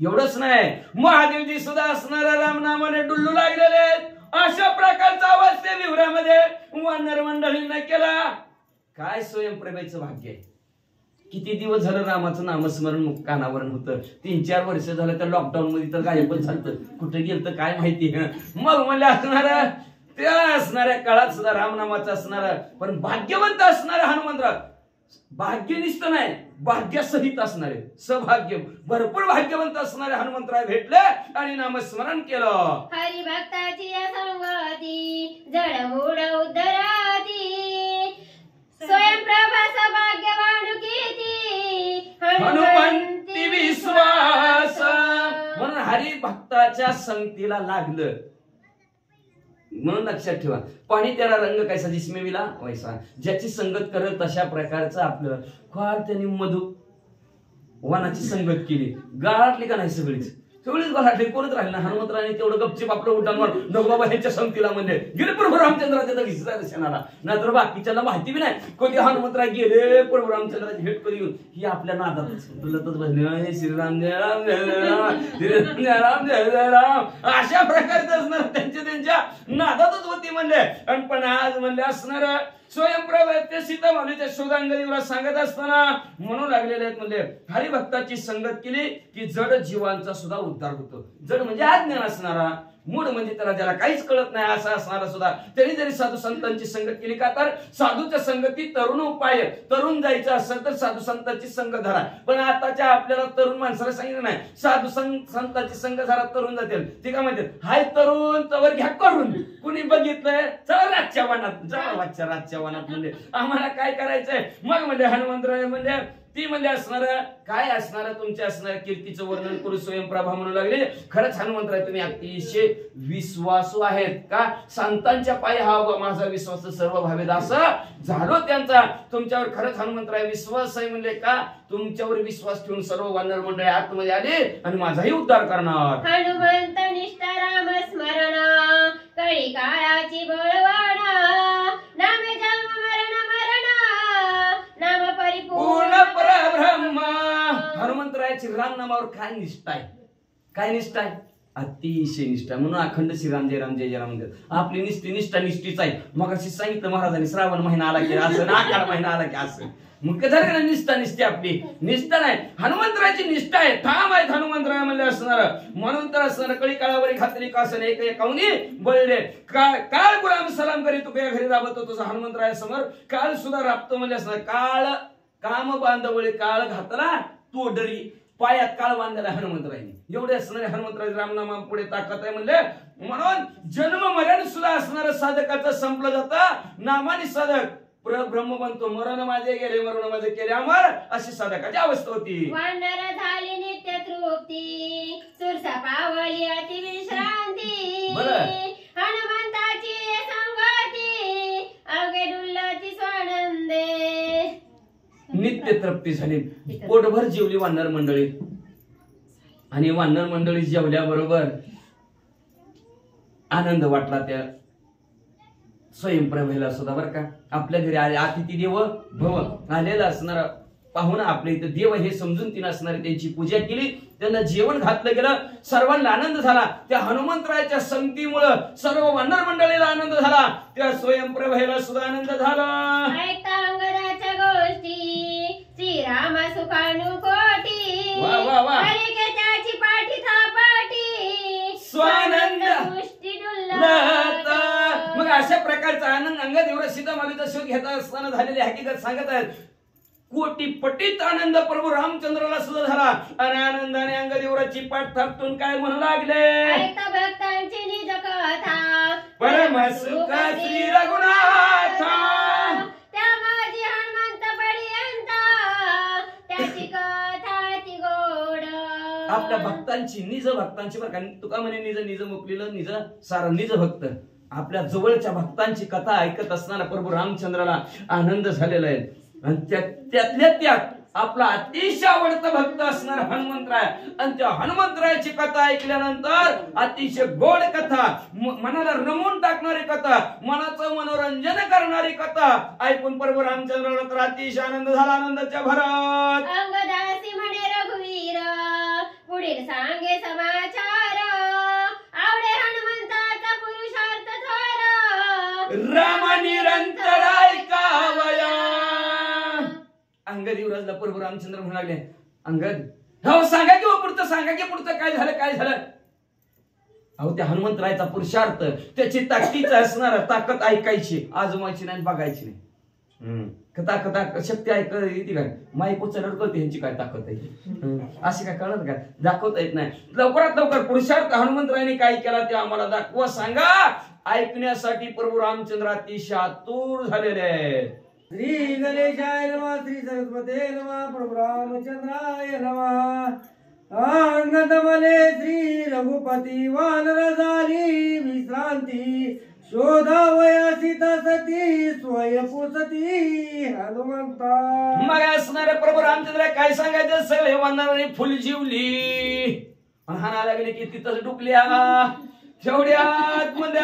एवढंच नाही, महादेवजी सुद्धा असणाऱ्या रामनामाने डुल्लू लागलेले. अशा प्रकारचा आवाज त्या विवरामध्ये वानर मंडळींना केला. काय स्वयंप्रभेचं भाग्य आहे. किती दिवस झालं रामाचं नामस्मरण कानावरण होतं. 3-4 वर्ष झालं तर लॉकडाऊन मध्ये तर गायबच झालं, कुठे गेलं तर काय माहिती. मग म्हणजे असणारा त्या असणाऱ्या काळात सुद्धा रामनामाचं असणारा पण भाग्यवंत असणारा हनुमंतराव, भाग्यनिष्ठ नाही भाग्यसहित असणारे सौभाग्य भरपूर भाग्यवंत असणारे हनुमंतराव भेटले आणि नामस्मरण केलं. हरिभक्ताची संगती जडमूड उद्धराती स्वयंप्रभा सौभाग्यवान कीती हनुमंती विश्वास. म्हणून हरिभक्ताच्या संगतीला लागलं. म्हणून लक्षात ठेवा, पाणी त्याला रंग कैसा जिसमे विला वैसा. ज्याची संगत करत तशा प्रकारचं आपलं. फार त्यांनी मधु वनाची संगत केली. गाळाटली का नाही सगळीच गाळाटली, कोणच राहिली ना. हनुमंतराने तेवढं गपचीप आपलं उठांवर नगोबा ह्याच्या संगतीला म्हणजे गेले प्रभू रामचंद्राच्या दर्शनाला. नाहीतर बाकीच्याला माहिती बी नाही कोणते हनुमंतराव गेले प्रभू रामचंद्राची भेट करून येऊन. ही आपल्या नादातच तुलतच बसले श्रीराम जय राम जय राम श्रीराम जय राम जय जय राम. अशा प्रकारचं असणार त्यांच्या नादातच होती म्हणले. आणि पण आज म्हणले असणार स्वयंप्रभ ते सीतामाऊलीच्या शोधांगरीवर सांगत असताना म्हणू लागलेले आहेत म्हणले हरिभक्ताची संगत केली की जड जीवांचा सुद्धा उद्धार होतो. जड म्हणजे अज्ञान असणारा, मूड म्हणजे त्याला ज्याला काहीच कळत नाही असा असणारा सुद्धा त्यांनी जरी साधू संतांची संगत केली का तर साधूच्या संगती तरुण उपाय. तरुण जायचं असेल तर साधू संतांची संग धरा. पण आताच्या आपल्याला तरुण माणसाला सांगितलं नाही साधू संतांची संग धरा तरुण जातील. ते काय म्हणतात हाय तरुण तवर घ्या करून. कुणी बघितलंय चला रातच्या वनात जावा रातच्या वनात म्हणजे आम्हाला काय करायचंय. मग म्हणजे हनुमंतराय म्हणजे ती म्हणजे असणार काय असणार तुमच्या असणार कीर्तीचं वर्णन करू स्वयंप्रभा म्हणू लागले. खरंच हनुमंतराय तुम्ही अतिशय विश्वासू आहेत का. संतांच्या पायी हा माझा विश्वास सर्व भावेद असं झालो त्यांचा. तुमच्यावर खरंच हनुमंतराय विश्वास आहे म्हणले का तुमच्यावर विश्वास ठेवून सर्व वानर मंडळी आतमध्ये आले आणि माझाही उद्धार करणार. हनुमंत निष्ठा राम स्मरण कळी काळाची बळवाण नामे जन्म मरण मरण नाम पूर्ण परब्रह्म. हनुमंतरायाची राम नामावर काय निष्ठा आहे. काय निष्ठा आहे अतिशय निष्ठा. म्हणून अखंड श्रीराम जय राम जय जय राम. आपली निष्ठा निष्ठीच आहे. मग अशी सांगितलं महाराजांनी श्रावण महिना आला की असं आषाढ महिना आला की असं. मग झालं निष्ठा निष्ठी आपली निष्ठा नाही हनुमंतरायाची निष्ठा आहे. ठाम आहेत हनुमंतराय म्हणजे असणार. म्हणून तर असणार कळी काळावरी खात्री कासन एक एकावनी बळले काळ गुलाम सलाम करी तुझ्या घरी राबतो तुझा हनुमंतराया समोर काळ सुद्धा राबतो म्हणजे असणार. काळ काम बांधवळे काळ घातला तोडरी पायात काळ बांधलेला हनुमंतरायने एवढे असणारे हनुमंतराय रामनामा पुढे ताकद आहे म्हणले. म्हणून जन्म मरण सुद्धा असणार साधकाचं संपलं जातं नामाने साधक ब्रह्म बनतो. मरण माझे गेले मरण माझे केले अमर अशी साधकाची अवस्था होती. वानर झाली नित्य तृप्ती सुरसा पावली अति विश्रांती हनुमंताची संगती अवघे डुल्लती स्वानंदे. नित्य तृप्ती झाली पोटभर जेवली वानर मंडळी. आणि वानर मंडळी जेवल्याबरोबर आनंद वाटला त्या स्वयंप्रभेला सुद्धा बरं का. आपल्या घरी आले अतिथी देव भव आलेला असणारा पाहुणा आपल्या इथं देव हे समजून तिने असणारी त्यांची पूजा केली. त्यांना जेवण घातलं गेलं. सर्वांना आनंद झाला. त्या हनुमंतरायाच्या संगतीमुळं सर्व वानर मंडळीला आनंद झाला. त्या स्वयंप्रभेला सुद्धा आनंद झाला. अंगदाच्या गोष्टी श्रीराम सुखानुकोटी वा वा वा त्याची पाठी थापाटी स्वानंद गोष्टी डुल्लत. मग अशा प्रकारचा आनंद अंगात एवढा सीतामाऊलीचा शोध घेता असताना झालेली हकीकत सांगत आहेत. कोटीपटीत आनंद प्रभू रामचंद्राला सुद्धा झाला. आणि आनंदाने अंगदेवराची पाठ थापटून काय म्हणू लागले भक्तांची निज कथा परम सुख श्री रघुनाथ त्या माझी हनुमंत पर्यंत त्याची कथा ती गोड. आपल्या भक्तांची निज भक्तांची बरं का तुका म्हणे निज मुकलेलं निज सारा निज भक्त आपल्या जवळच्या भक्तांची कथा ऐकत असताना प्रभू रामचंद्राला आनंद झालेला आहे. आणि त्यातल्या त्यात आपला अतिशय आवडता भक्त असणार हनुमंतराय. आणि त्या हनुमंतरायाची कथा ऐकल्यानंतर अतिशय गोड कथा मनाला रमवून टाकणारी कथा मनाचं मनोरंजन करणारी कथा ऐकून प्रभू रामचंद्राला तर अतिशय आनंद झाला. आनंदाच्या भरात अंगदासी म्हणे रघुवीर पुढील सांगे समाचार आवडे हनुमंताचा पुरुषार्थ थोर राम निरंतर ऐकावया. अंगद युवराजला प्रभू रामचंद्र म्हणू लागले अंगद हो सांगा की पुढचं सांगा की पुढचं काय झालं काय झालं. अहो त्या हनुमंतरायाचा पुरुषार्थ त्याची ताकदीच असणार ताकद ऐकायची आजमायची नाही बघायची नाही. कथा कथा शक्ती ऐक येते काय माईक उचलवर कळते ह्यांची काय ताकद आहे अशी काय कळत का दाखवता येत नाही. लवकरात लवकर पुरुषार्थ हनुमंतरायाने काय केला ते आम्हाला दाखवा सांगा. ऐकण्यासाठी प्रभू रामचंद्र अतिशय आतुर झालेले आहेत. श्री गणेशाय नमः श्री सरस्वते नमः प्रभु रामचंद्राय नमः. अंगद मले श्री रघुपती वानर झाली विश्रांती शोधावया सीता सती स्वयंपुसती हनुमंता. मग असणारे प्रभू रामचंद्र काय सांगायचं सगळे वानराने फुल जीवली हाना लागले की तिथंच डुकल्या तेवढ्यात म्हणजे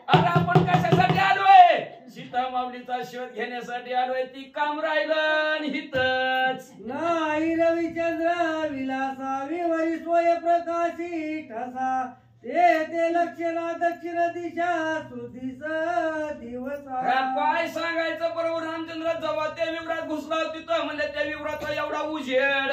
आता आपण कशासाठी आलोय सीता माऊलीचा शोध घेण्यासाठी आलोय. ती काम राहिलं हितच नाही रविचंद्र विलासा विवरी स्वयं प्रकाशी ठसा ते लक्षणा दक्षिण दिशा सुदिस दिवसा. काय सांगायचं बरोबर रामचंद्र जेव्हा त्या विवरात घुसला तिथं म्हणजे त्या विवराचा एवढा उजेड,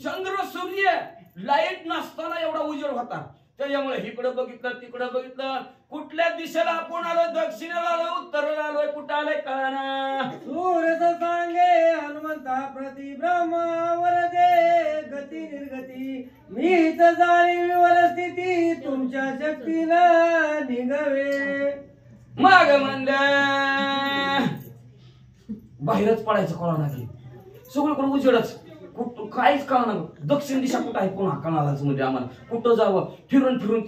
चंद्र सूर्य लाईट नसताना एवढा उजेड होता. त्याच्यामुळे इकडं बघितलं तिकडं बघितलं, कुठल्या दिशेला आपण आलो, दक्षिणेला आलो उत्तरेला आलोय, कुठं आलोय कळना. सूरस सांगे हनुमंता प्रति ब्रह्मावर दे गती निर्गती, मीच जाणी विवर स्थिती तुमच्या शक्तीनं निघवे. मग म्हणलं बाहेरच पडायचं कळना की सगळीकडे उजेडच, कुठं काहीच कळना. दक्षिण दिशा कुठं आहे पुन्हा कळालाच म्हणजे आम्हाला, कुठं जावं, फिरून फिरून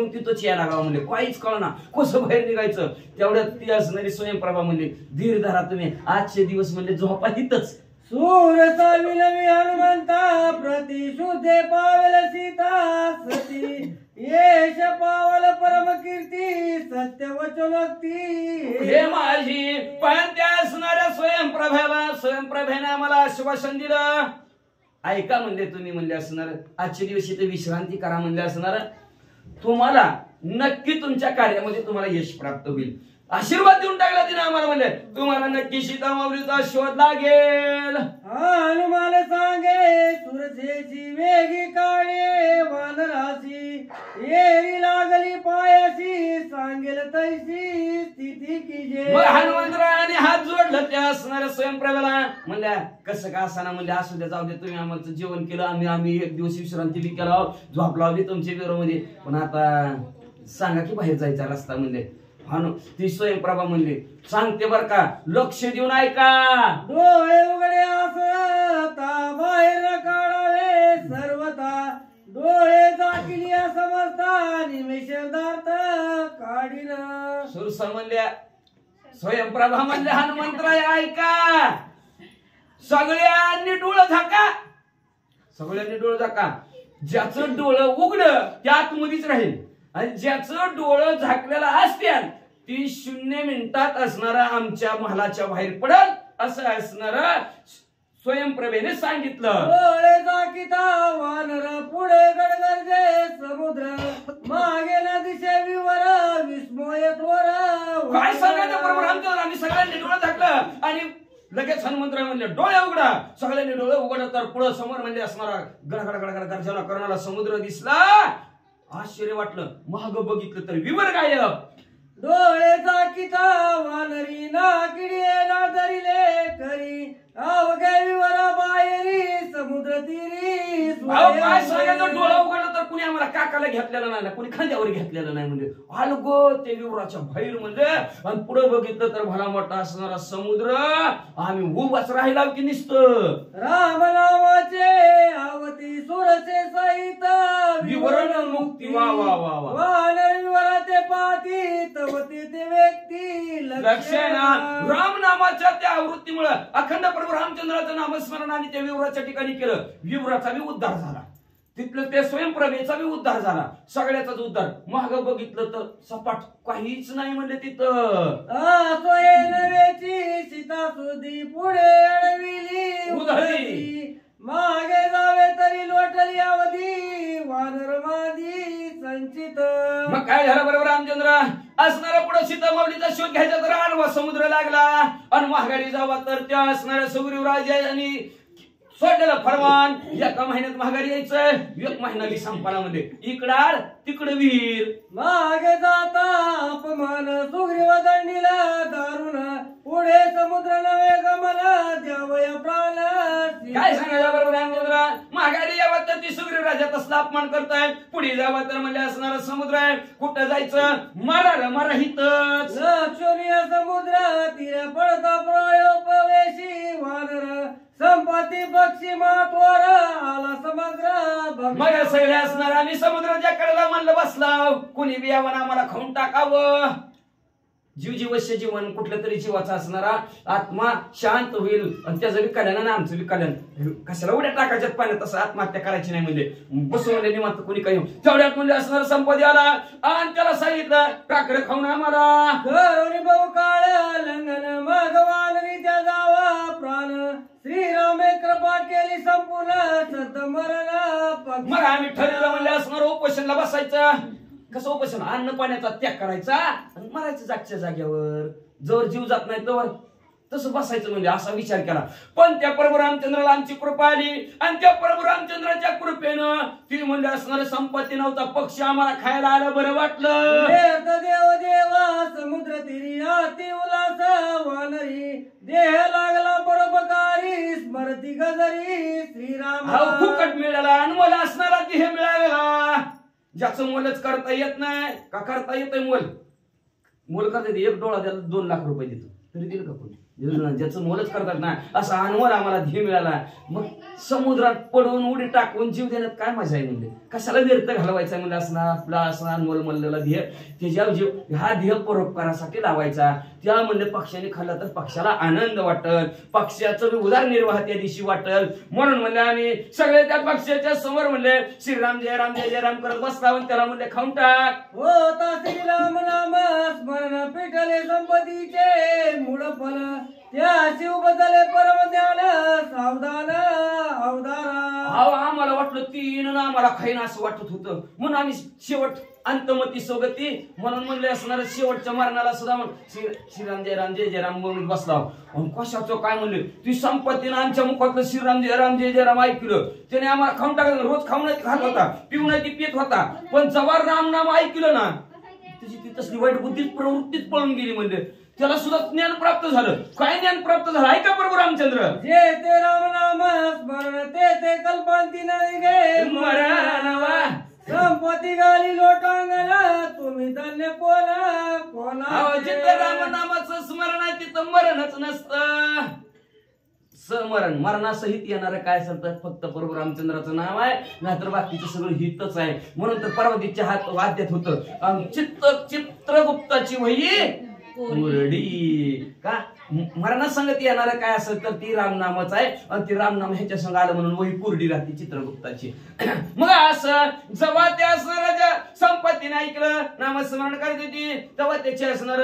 तिथंच यायला लागावं म्हणजे काहीच कळना, कसं बाहेर निघायचं. तेवढ्यात ती असणारी स्वयंप्रभा म्हणली धीर धरा तुम्ही, आजचे दिवस म्हणजे झोपा तिथंच. सूरसा विलवी हनुमंता प्रति शुद्धे पावेल सीता सती, येश पावल परम कीर्ती सत्य वचनोक्ती. हे माझी पण त्या असणाऱ्या स्वयंप्रभेने आम्हाला आश्वासन दिलं. ऐका म्हणले तुम्ही म्हणले असणार, आजच्या दिवशी ते विश्रांती करा म्हणले असणार, तुम्हाला नक्की तुमच्या कार्यामध्ये तुम्हाला यश प्राप्त होईल. आशीर्वाद देऊन टाकला तिने आम्हाला, म्हणले तुम्हाला नक्की सीता माऊलीचा शोध लागेल. हनुमान सांगे सुरसेची वेगी काळे वानराशी, येरी लागली पायाशी सांगेल तैसी स्थिती कीजे. मग हनुमंतरायाने हात जोडलं त्या असणाऱ्या स्वयंप्रभेला, म्हणल्या कसं का असाना म्हणले असू द्या, जाऊ दे, तुम्ही आम्हाला जेवण केलं, आम्ही एक दिवस विश्रांती बी केला, झोप लावली तुमच्या विरोमध्ये, पण आता सांगा की बाहेर जायचा रस्ता. म्हणले ती स्वयंप्रभा म्हणली सांगते बर का, लक्ष देऊन ऐका. डोळे उघडे असता बाहेर काढावे सर्वता, डोळे दाखिली समजता निमेषार्थ काढीन. सुरसा म्हणल्या स्वयंप्रभा म्हणल्या हनुमंतराय ऐका, सगळ्यांनी डोळं झाका, सगळ्यांनी डोळं झाका. ज्याचं डोळं उघडं त्या आतमध्येच राहील, आणि ज्याचं डोळं झाकलेलं असत्याल ती 0 मिनिटात असणारा आमच्या महालाच्या बाहेर पडल, असं असणार स्वयंप्रभेने सांगितलं. डोळे दाखिता वानर पुढे गडगडजे समुद्र, मागे न दिशे विवर विस्मय थोर. काय सांगायचं बरोबर आमच्यावर, आम्ही सगळ्यांनी डोळं झाकलं आणि लगेच हनुमंतराय म्हणले डोळे उघडा. सगळ्यांनी डोळे उघडलं तर पुढं समोर म्हणजे असणारा गडगड गडगड गर्जना करणारा समुद्र दिसला. आश्चर्य वाटलं, महाग बघितलं तर विवर गायब. डोळे दाखिता वानरी नाकिडे नादरिले करी, अवघे विवर बाहेरी समुद्र तीरी. काय सांगायचं, डोळा उघडलं तर कुणी आम्हाला काकाला घेतलेलं नाही, कुणी खांद्यावर घेतलेलं नाही. म्हणजे आलगो ते विवराच्या बाहेर म्हणजे, आणि पुढे बघितलं तर भला मोठा असणारा समुद्र. आम्ही उभाच राहिला की निसतं. राम नावाचे आवती सुरसे सहित विवरण मुक्ती. वा वा वा वा. वानर विवराते पाती तवती ते व्यक्ती लक्षणा राम नामाच्या त्या आवृत्तीमुळे अखंड प्रभू रामचंद्राचं नामस्मरण आणि त्या विवराच्या ठिकाणी केलं. विवराचा बी उद्धार झाला, तिथलं त्या स्वयंप्रभेचा बी उद्धार झाला, सगळ्याचाच उद्धार. महाग बघितलं तर सपाट काहीच नाही म्हणले तिथं. नव्याची सीता सुधी पुढे अडविली उधळी, मागे जावे तरी लोटली अवधी वानर मादी संचित. मग काय झालं बरोबर रामचंद्र असणारा पुढे सीता माऊलीचा शोध घ्यायचा तर आडवा समुद्र लागला, आणि महागाडी जावा तर त्या असणाऱ्या सुग्रीव राजांनी सोडलेलं फरमान, एका महिन्यात महागाडी यायचं, 1 महिना संपानामध्ये इकडाळ तिकडे वीर. मागे जाता अपमान सुग्रीव दंडीला दारुण, पुढे समुद्र नवे गमन द्यावया प्राण. काय सांगायचं बरोबर रामचंद्र, महागाडी यावं तर ती सुग्रीव राजा तसला अपमान करताय, पुढे जावं तर म्हणजे असणारा समुद्र आहे, कुठं जायचं मरा हितच. लक्षणीय समुद्र तीर पडता प्रवेशी वानर, संपत्ती बक्षी मातवर आला समग्र. मग सगळे असणार आम्ही समुद्राच्या कडेला म्हणलं बसला, कुणी बी यावं आम्हाला खाऊन टाकावं. जीवजीवश्य जीवन कुठल्या तरी जीवाचा असणारा आत्मा शांत होईल, आणि त्याचं बी कल्याण आणि आमचं बी कल्याण. कशाला उड्या टाकायच्यात पाण्यात, तसं आत्महत्या करायची नाही म्हणजे बसून म्हणजे निवांत कुणी काही. तेवढ्यात म्हणजे असणारा संपत्ती आला आणि त्याला सांगितलं टाकर खाऊन आम्हाला. करुणी बहु काळ लंघन भगवान त्या जावा प्राण, श्रीरामे कृपा केली संपूर्ण सत मरण मग आम्ही ठरवलं म्हणले असणार उपोषणला बसायचं. कसं उपोषण? अन्न पाण्याचा त्याग करायचा आणि मरायचं जागच्या जाग्यावर. जवळ जीव जात नाही तवर तसं बसायचं म्हणजे असा विचार केला. पण त्या प्रभू रामचंद्राला आमची कृपा आली आणि त्या प्रभू रामचंद्राच्या कृपेनं ती म्हणजे असणारे संपत्ती नव्हता पक्ष आम्हाला खायला आलं. बरं वाटलं. देव देवा समुद्र तिरी अति उल्हास वानरी देह लागला परोपकारी स्मरती गजरी श्रीराम. फुकट मिळाला अनमोल असणारा देह मिळाला. ज्याचं मोलच करता येत नाही का करता येतंय मोल. मोल करता येते. एक डोळा त्याला 2 लाख रुपये देतो तरी दिलं का कोणी? ज्याचं मोलच करतात ना असा अनमोल आम्हाला ध्येय मिळाला. मग समुद्रात पडून उडी टाकून जीव देण्यात काय मजा आहे म्हणजे? कशाला व्यर्थ घालवायचा म्हणजे असणार आपला असणार अनमोल म्हणलेला ध्येय त्याच्या जीव हा ध्येय परोपकारासाठी लावायचा. त्या म्हणले पक्षाने खाल्ला तर पक्षाला आनंद वाटल. पक्षाचं उदरनिर्वाह त्या दिवशी वाटल. म्हणून म्हणले आम्ही सगळे त्या पक्षाच्या समोर म्हणले श्रीराम जय राम जय जय राम करत बसला. त्याला म्हणले खाऊन टाक. होता श्रीराम नाम स्मरण पिठले संपत्तीचे मूळ फल त्या शिव बदले परम ज्ञान सावधान अवधारा. आम्हाला वाटलं 3 ना आम्हाला खाईन असं वाटत होतं. म्हणून आम्ही शेवट अंतमती सोगती म्हणून म्हणले असणार शेवटच्या मरणाला सुद्धा श्रीराम जय जय राम म्हणून बसला. कशाचं काय म्हणले? ती संपत्तीनं आमच्या मुखातलं श्रीराम जय राम ऐकलं. त्याने आम्हाला खाऊन टाकलं. रोज खाऊन खात होता पिऊन पित होता. पण जवळ राम नाम ऐकलं ना त्याची ती तसली वाईट बुद्धीच प्रवृत्तीच पळून गेली. म्हणजे त्याला सुद्धा ज्ञान प्राप्त झालं. काय ज्ञान प्राप्त झालं ऐका प्रभू रामचंद्र. जे ते राम नाम स्मरण ते कल्पांती नाही गे मरणवा संपत्ती गाली लोटांगण तुम्ही धन्य कोणा जिथं राम नामाचं स्मरण आहे तिथं मरणच नसतं. समरण मरणासहित येणार काय सांगतात? फक्त प्रभू रामचंद्राचं नाव आहे नाहीतर बाकीचं सगळं हितच आहे. म्हणून तर पार्वतीच्या हात वाद्यात होतं चित्रगुप्ताची वही मुरडी का मरणा संगती येणार काय असेल तर ती रामनामच आहे. आणि ती रामनाम ह्याच्या संग आलं म्हणून वही कुरडी राहते चित्रगुप्ताची. मग असं जेव्हा त्या असणाऱ्या संपत्तीने ऐकलं नामस्मरण करत होती तेव्हा त्याची असणार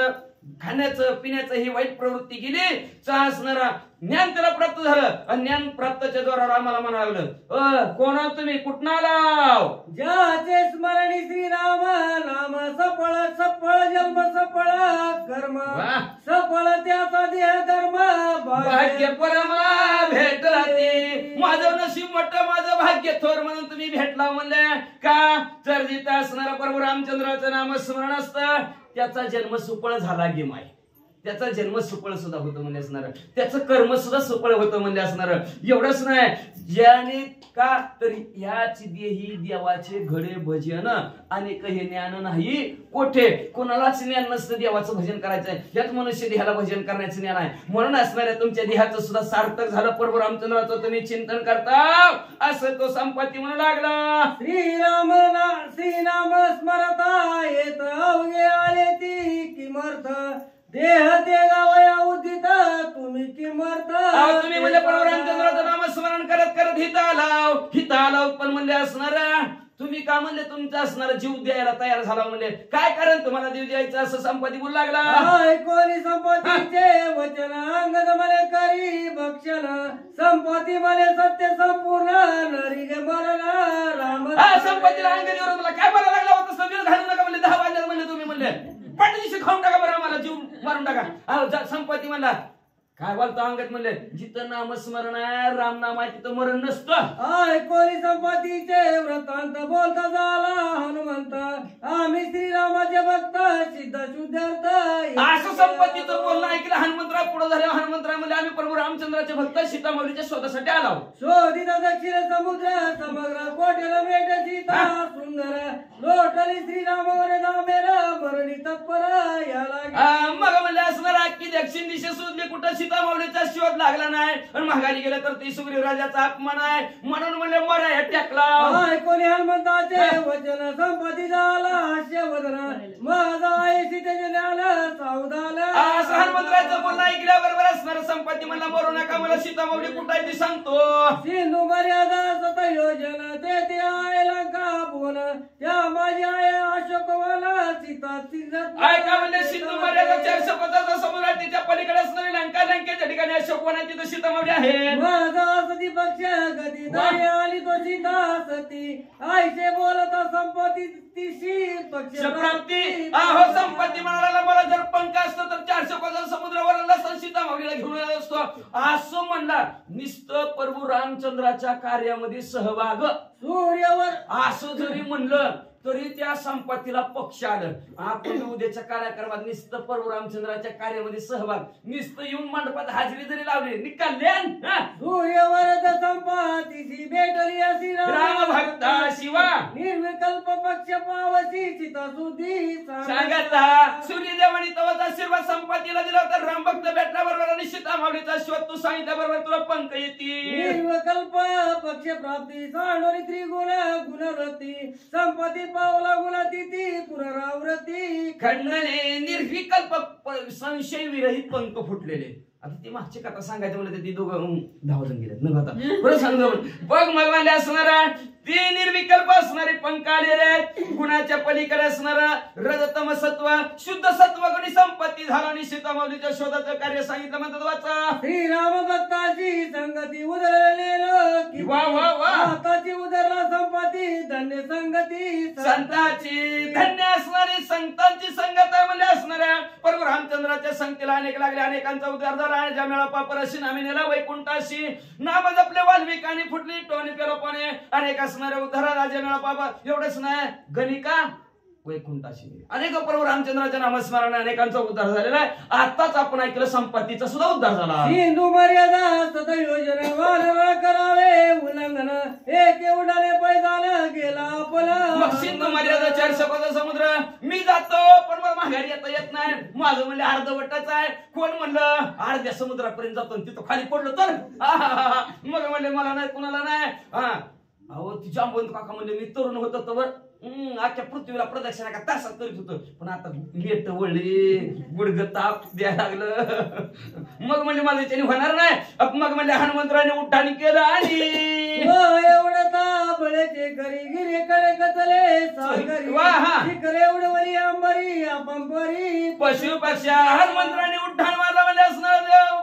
खाण्याचं पिण्याचं ही वाईट प्रवृत्ती गेली. असणारा ज्ञान त्याला प्राप्त झालं. आणि ज्ञान प्राप्तच्या द्वारा आम्हाला म्हणावं लागलं कोण तुम्ही कुठं आलाव? ज्याचे स्मरणी श्रीराम नाम सफळ सफळ जन्म सफळ कर्म सफळ त्याचा देह धर्म भाग्य परमा भेटला ते. माझं नशीब मोठं माझं भाग्य थोर म्हणून तुम्ही भेटला म्हणले का? तर जिथं असणारा प्रभू रामचंद्राचं नाम स्मरण असतं त्याचा जन्म सुफळ झाला गे माय. त्याचा जन्म सुफळ सुद्धा होतं म्हणजे असणार. त्याचं कर्म सुद्धा सुफळ होतं म्हणजे असणार. एवढंच नाही ज्याने का तर याची देही देवाचे घडे भजन अनेक हे ज्ञान नाही कोठे. कोणालाच ज्ञान नसतं देवाचं भजन करायचं. यात मनुष्य देहाला भजन करण्याचं ज्ञान आहे. म्हणून असणाऱ्या तुमच्या देहाचं सुद्धा सार्थक झालं. प्रभू रामचंद्राचं तुम्ही चिंतन करता असं तो संपत्ती म्हणू लागला. श्रीराम स्मरता येत अवघे आले ती किमर्थ देह देगावया उदित तुम्ही किमर्थ. तुम्ही म्हणजे प्रभू रामचंद्राचं नाम स्मरण करत करत हित आलाव पण म्हणले असणारा तुम्ही का म्हणले तुमचं असणार जीव द्यायला तयार झाला म्हणले काय कारण तुम्हाला जीव द्यायचं असं संपत्ती बोलू लागला. कोणी संपत्तीचे वचन अंगद मले करी भक्षण संपत्ती मले सत्य संपूर्ण नरी गे मरण राम. संपत्तीला अंगदीवर मला काय बोलायला लागला होता? सगळं घालू नका म्हणले 10 वाजल्यात म्हणले तुम्ही म्हणले पाठीशी खाऊन टाका बरं आम्हाला जीव मारून टाका. संपत्ती म्हणला काय बोलतो अंगत म्हणले जिथं नामस्मरण आहे राम नाम आहे तिथं मरण नसतं. कोणी संपत्तीचे वृत्तांत बोलता झाला हनुमंत आम्ही श्रीरामाचे भक्त सिद्ध शुद्धार्थ. असं संपत्तीचं बोलणं ऐकलं हनुमंतराव पुढे झाले. हनुमंतराव म्हणजे आम्ही प्रभू रामचंद्राचे भक्त सीतामाऊलीच्या शोधासाठी आलो. शोधित दक्षिण समुद्र समग्र कोटेला भेट सीता सुंदर लोटली श्रीरामावर दामेर मरणी तत्पर याला. मग म्हणले असणार की दक्षिण दिशा शोधली कुठं सीतामाऊलीचा शोध लागला नाही. आणि माघारी गेलं तर ती सुग्रीव राजाचा अपमान आहे म्हणून म्हणले मराया टाकला. कोणी हनुमंताचे वचन संपत्ती झाला हास्य वदन माझा आहे सीतेचे ज्ञान सावधान. असं हनुमंतराचं बोलणं ऐकल्याबरोबर असणार संपत्ती म्हणला मरू नका मला सीतामाऊली कुठं आहे ती सांगतो. सिंधू मर्यादा सत योजन ते आहे लंका भुवन त्या माझी आहे अशोकवन सीता ऐका म्हणजे सिंधू मर्यादा 450 समुद्रात तिच्या पलीकडे असणारी लंका लंकेच्या ठिकाणी अशोकवन तिथं सीतामाऊली आहे. माझा सती पक्ष गती आणि तो सीता गुणरती आईचे बोलता संपत्ती तिशी प्राप्ती अहो संपत्ती म्हणाला मला जर पंख असतं तर 400 कोसा समुद्रावर लसन सीता माऊलीला घेऊन आला असतो असं म्हणला. नुसतं प्रभू रामचंद्राच्या कार्यामध्ये सहभाग सूर्यावर असं जरी म्हणलं तरी त्या संपत्तीला पक्ष आलं. आपण उद्याच्या कार्यक्रमात नुसतं प्रभू रामचंद्राच्या कार्यामध्ये सहभाग नुसतं येऊन मंडपात हाजरी जरी लावली निकाल्यान सूर्यवरद संपातीची भेटली अशी राम भक्ता शिवा निर्विकल्प पक्ष पावसी चिता सुधी सांगितला. सूर्यदेवानी तवाचा आशीर्वाद संपत्तीला दिला होता. राम भक्त भेटला बरोबर आणि सीता माऊलीचा शोध तू सांगितल्या बरोबर तुला पंख येतील. निर्विकल्प पक्ष प्राप्ती सांडोरी त्रिगुण गुणवृत्ती संपत्ती पावला गुणातीती पुनरावृत्ती खंडने निर्विकल्प संशय विरहित पंख फुटलेले. आता ती मागची कथा सांगायचं म्हणलं ती दोघं धावजण गेले न आता बरं सांगतो बघ मग मला असणारा ती निर्विकल्प असणारे पंख आलेले गुणाच्या पलीकडे असणारा रजतम सत्व शुद्ध सत्व गणी संपत्ती झाला आणि सीता माऊलीच्या शोधाचं कार्य सांगितलं म्हणतात वाचा. श्रीराम भक्ताची संगती उदरलेलं वा वा वा हाताची उदरला संपत्ती धन्य संगती संतांची धन्य असणारी संतांची संगत म्हणजे असणाऱ्या प्रभू रामचंद्राच्या संगतीला अनेक लागले. अनेकांचा उद्धार झाला. ज्या मेळा पापराशी नामी नेला वैकुंठाशी नाम जपले वाल्मिकानी फुटली टोनी पेलोपाने अनेक असणाऱ्या उद्धारा राजा मेळा पापा एवढंच नाही गणिका वैकुंठाशी अनेक प्रभू रामचंद्राच्या नामस्मरणाने अनेकांचा उद्धार झालेला आहे. आताच आपण ऐकलं संपत्तीचा सुद्धा उद्धार झाला. हिंदू मर्यादा सदयोजन वारंवार करावे उल्लंघन एक उडाले पैजान गेला आपला. मग सिंधू मर्यादा 400 कोसा समुद्र मी जातो पण मला माघारी येत नाही. माझं म्हणलं अर्धवटच आहे. कोण म्हणलं अर्ध्या समुद्रापर्यंत जातो तिथं खाली पडलो तर मग म्हणले मला नाही कुणाला नाही. अहो ती जांबवंत काका म्हणले मी तरुण होतो तर आजच्या पृथ्वीला प्रदक्षिणा का तासात करीत होतो पण आता मेट वळली गुडघ ताप द्यायला लागलं. मग म्हणले मला त्याने होणार नाही. मग म्हणले हनुमंतराने उड्डाण केलं आणि एवढं ताबळेचे करी गिरे कडे कचले सागरी एवढवली अंबरी अपंपरी पशु पक्षा हनुमंतराने उड्डाण मारलं म्हणजे असणार देव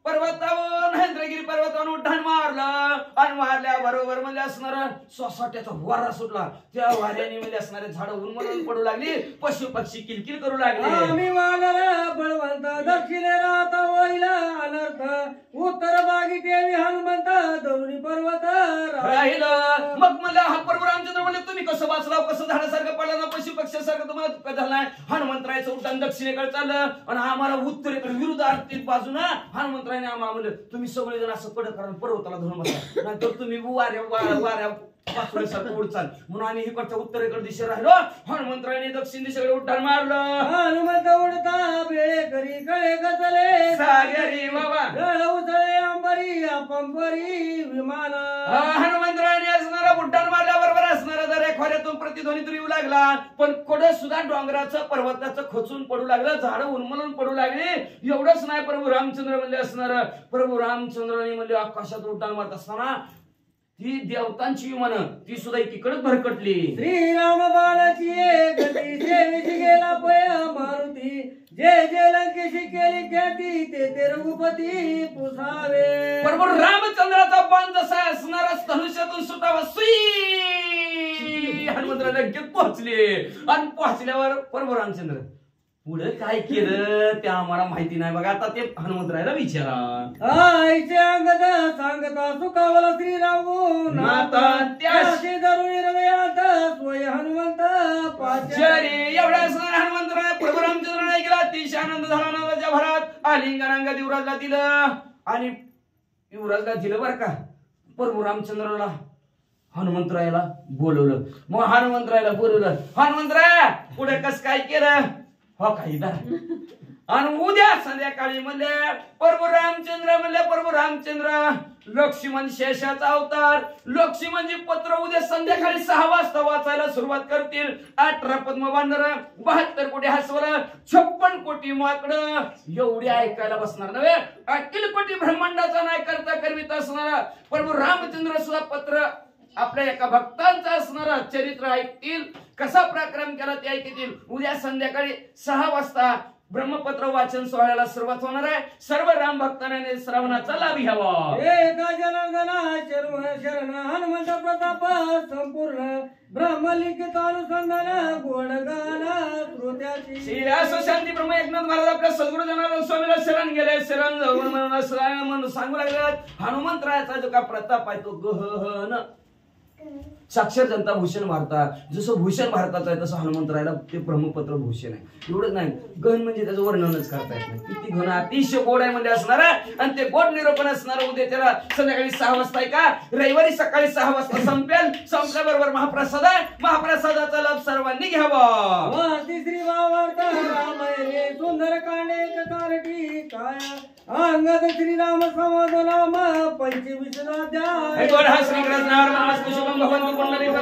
पर्वतावर महेंद्रगिरी पर्वतावर उड्डाण मारलं आणि मारल्या बरोबर म्हणजे असणार सोसाट्याचा वारा सुटला. त्या वाऱ्याने म्हणजे असणारे झाड उन्मळून पडू लागली. पशु पक्षी किलकिल करू लागले. आम्ही वानर बळवंत दक्षिणे राहता वैला अनर्थ उत्तर बागी देवी हनुमंत दोन्ही पर्वत राहिलं. मग मला हा प्रभू रामचंद्र म्हणले तुम्ही कसं वाचला कसं झाडासारखं पडला ना पशु पक्षासारखं तुम्हाला दुःख झालाय. हनुमंतरायचं उड्डाण दक्षिणेकडे चाललं आणि आम्हाला उत्तरेकडे विरुद्ध आर्थिक बाजूना हनुमंतराय आम्हाला म्हणलं तुम्ही सगळेजण असं पड कारण पर्वताला धरून बसा नाहीतर तुम्ही वाऱ्या पाचोळ्यासारखं उडचाल म्हणून आम्ही इकडच्या उत्तरेकडे दिशे राहिलो. हनुमंतरायने दक्षिण दिशेकडे उड्डाण मारलं. हनुमंत उडता बेळे करी कळे गचले सागरी बाबा उचळे अंबरी अपंपरी विमान. हनुमंतरायने असणारा उड्डाण मारल्याबरोबर असणारा जर खोऱ्यातून प्रतिध्वनी तरी येऊ लागला पण कोडं सुद्धा डोंगराचं पर्वताचं खचून पडू लागलं. झाडं उन्मळून पडू लागली. एवढंच नाही प्रभू रामचंद्र म्हणले असणार प्रभू रामचंद्राने म्हणले आकाशात उड्डाण मारत असताना ती देवतांची विमानं ती सुद्धा एकीकडेच भरकटली. श्रीराम बाणाची गती सेवेची गेला पय मारुती जे जे लंकेशी केली ख्याती ते रघुपती पुसावे. बरोबर रामचंद्राचा बाण जसा असणारा धनुष्यातून सुटावा सुई हनुमंतराला लगेच पोहोचले आणि पोहोचल्यावर प्रभू रामचंद्र पुढे काय केलं ते आम्हाला माहिती नाही. बघा आता ते हनुमंतरायला विचारा. आईचे अंगद सांगता सुखावला श्रीराम त्याशी धरून हृदयात स्वय हनुमंत पाचारी. एवढा असणार हनुमंतराय प्रभू रामचंद्राने गेला. अतिशय आनंद झाला. नंदाच्या भरात आलिंगनांगात युवराजला दिलं आणि युवराजला दिलं बरं का. प्रभू रामचंद्राला हनुमंतरायला बोलवलं. मग हनुमंतरायला बोलवलं. हनुमंतराय पुढे कस काय केलं हो काही आणि उद्या संध्याकाळी म्हणले प्रभू रामचंद्र म्हणले प्रभू रामचंद्र लक्ष्मण शेषाचा अवतार लक्ष्मणजी पत्र उद्या संध्याकाळी 6 वाजता वाचायला सुरुवात करतील. 18 पद्म बांधर 72 कोटी हसवर 56 कोटी माकडं एवढी ऐकायला बसणार नव्हे. अखिल कोटी ब्रह्मांडाचा नाही करता करवित असणारा प्रभू रामचंद्र सुद्धा पत्र आपल्या एका भक्तांचा असणारा चरित्र ऐकतील. कसा पराक्रम केला ते ऐकतील. उद्या संध्याकाळी 6 वाजता ब्रह्मपत्र वाचन सोहळ्याला सुरुवात होणार आहे. सर्व राम भक्तांनी श्रवणाचा लाभ घ्यावा. एका जनार्दना शरण हनुमंत प्रताप संपूर्ण ब्रह्मलिखित अनुसंधान गुणगान श्रोत्याची. श्री असो शांती ब्रह्म एकनाथ महाराज आपल्या सद्गुरु जनार्दन स्वामीला शरण गेले. शरण म्हणून सांगू लागले हनुमंतरायाचा जो का प्रताप आहे तो गहन साक्षर जनता भूषण भारतात. जसं भूषण भारताचं आहे तसं हनुमंतरायला ते ब्रह्मपत्र भूषण आहे. एवढंच नाही, गहन म्हणजे त्याचं वर्णनच करता येत नाही. किती घन अतिशय गोड आहे मध्ये असणार आणि ते गोड निरोपण असणार. उद्या त्याला संध्याकाळी 6 वाजता आहे का रविवारी सकाळी 6 वाजता संपेल. संपल्याबरोबर महाप्रसाद आहे. महाप्रसादाचा लाभ सर्वांनी घ्यावा. तिसरी भावार्थ रामायणे सुंदर कांडे कारटी काय अंगद श्रीराम समाज नाम 25 अध्याय. श्रीकृष्ण भगवंत पुंडलिक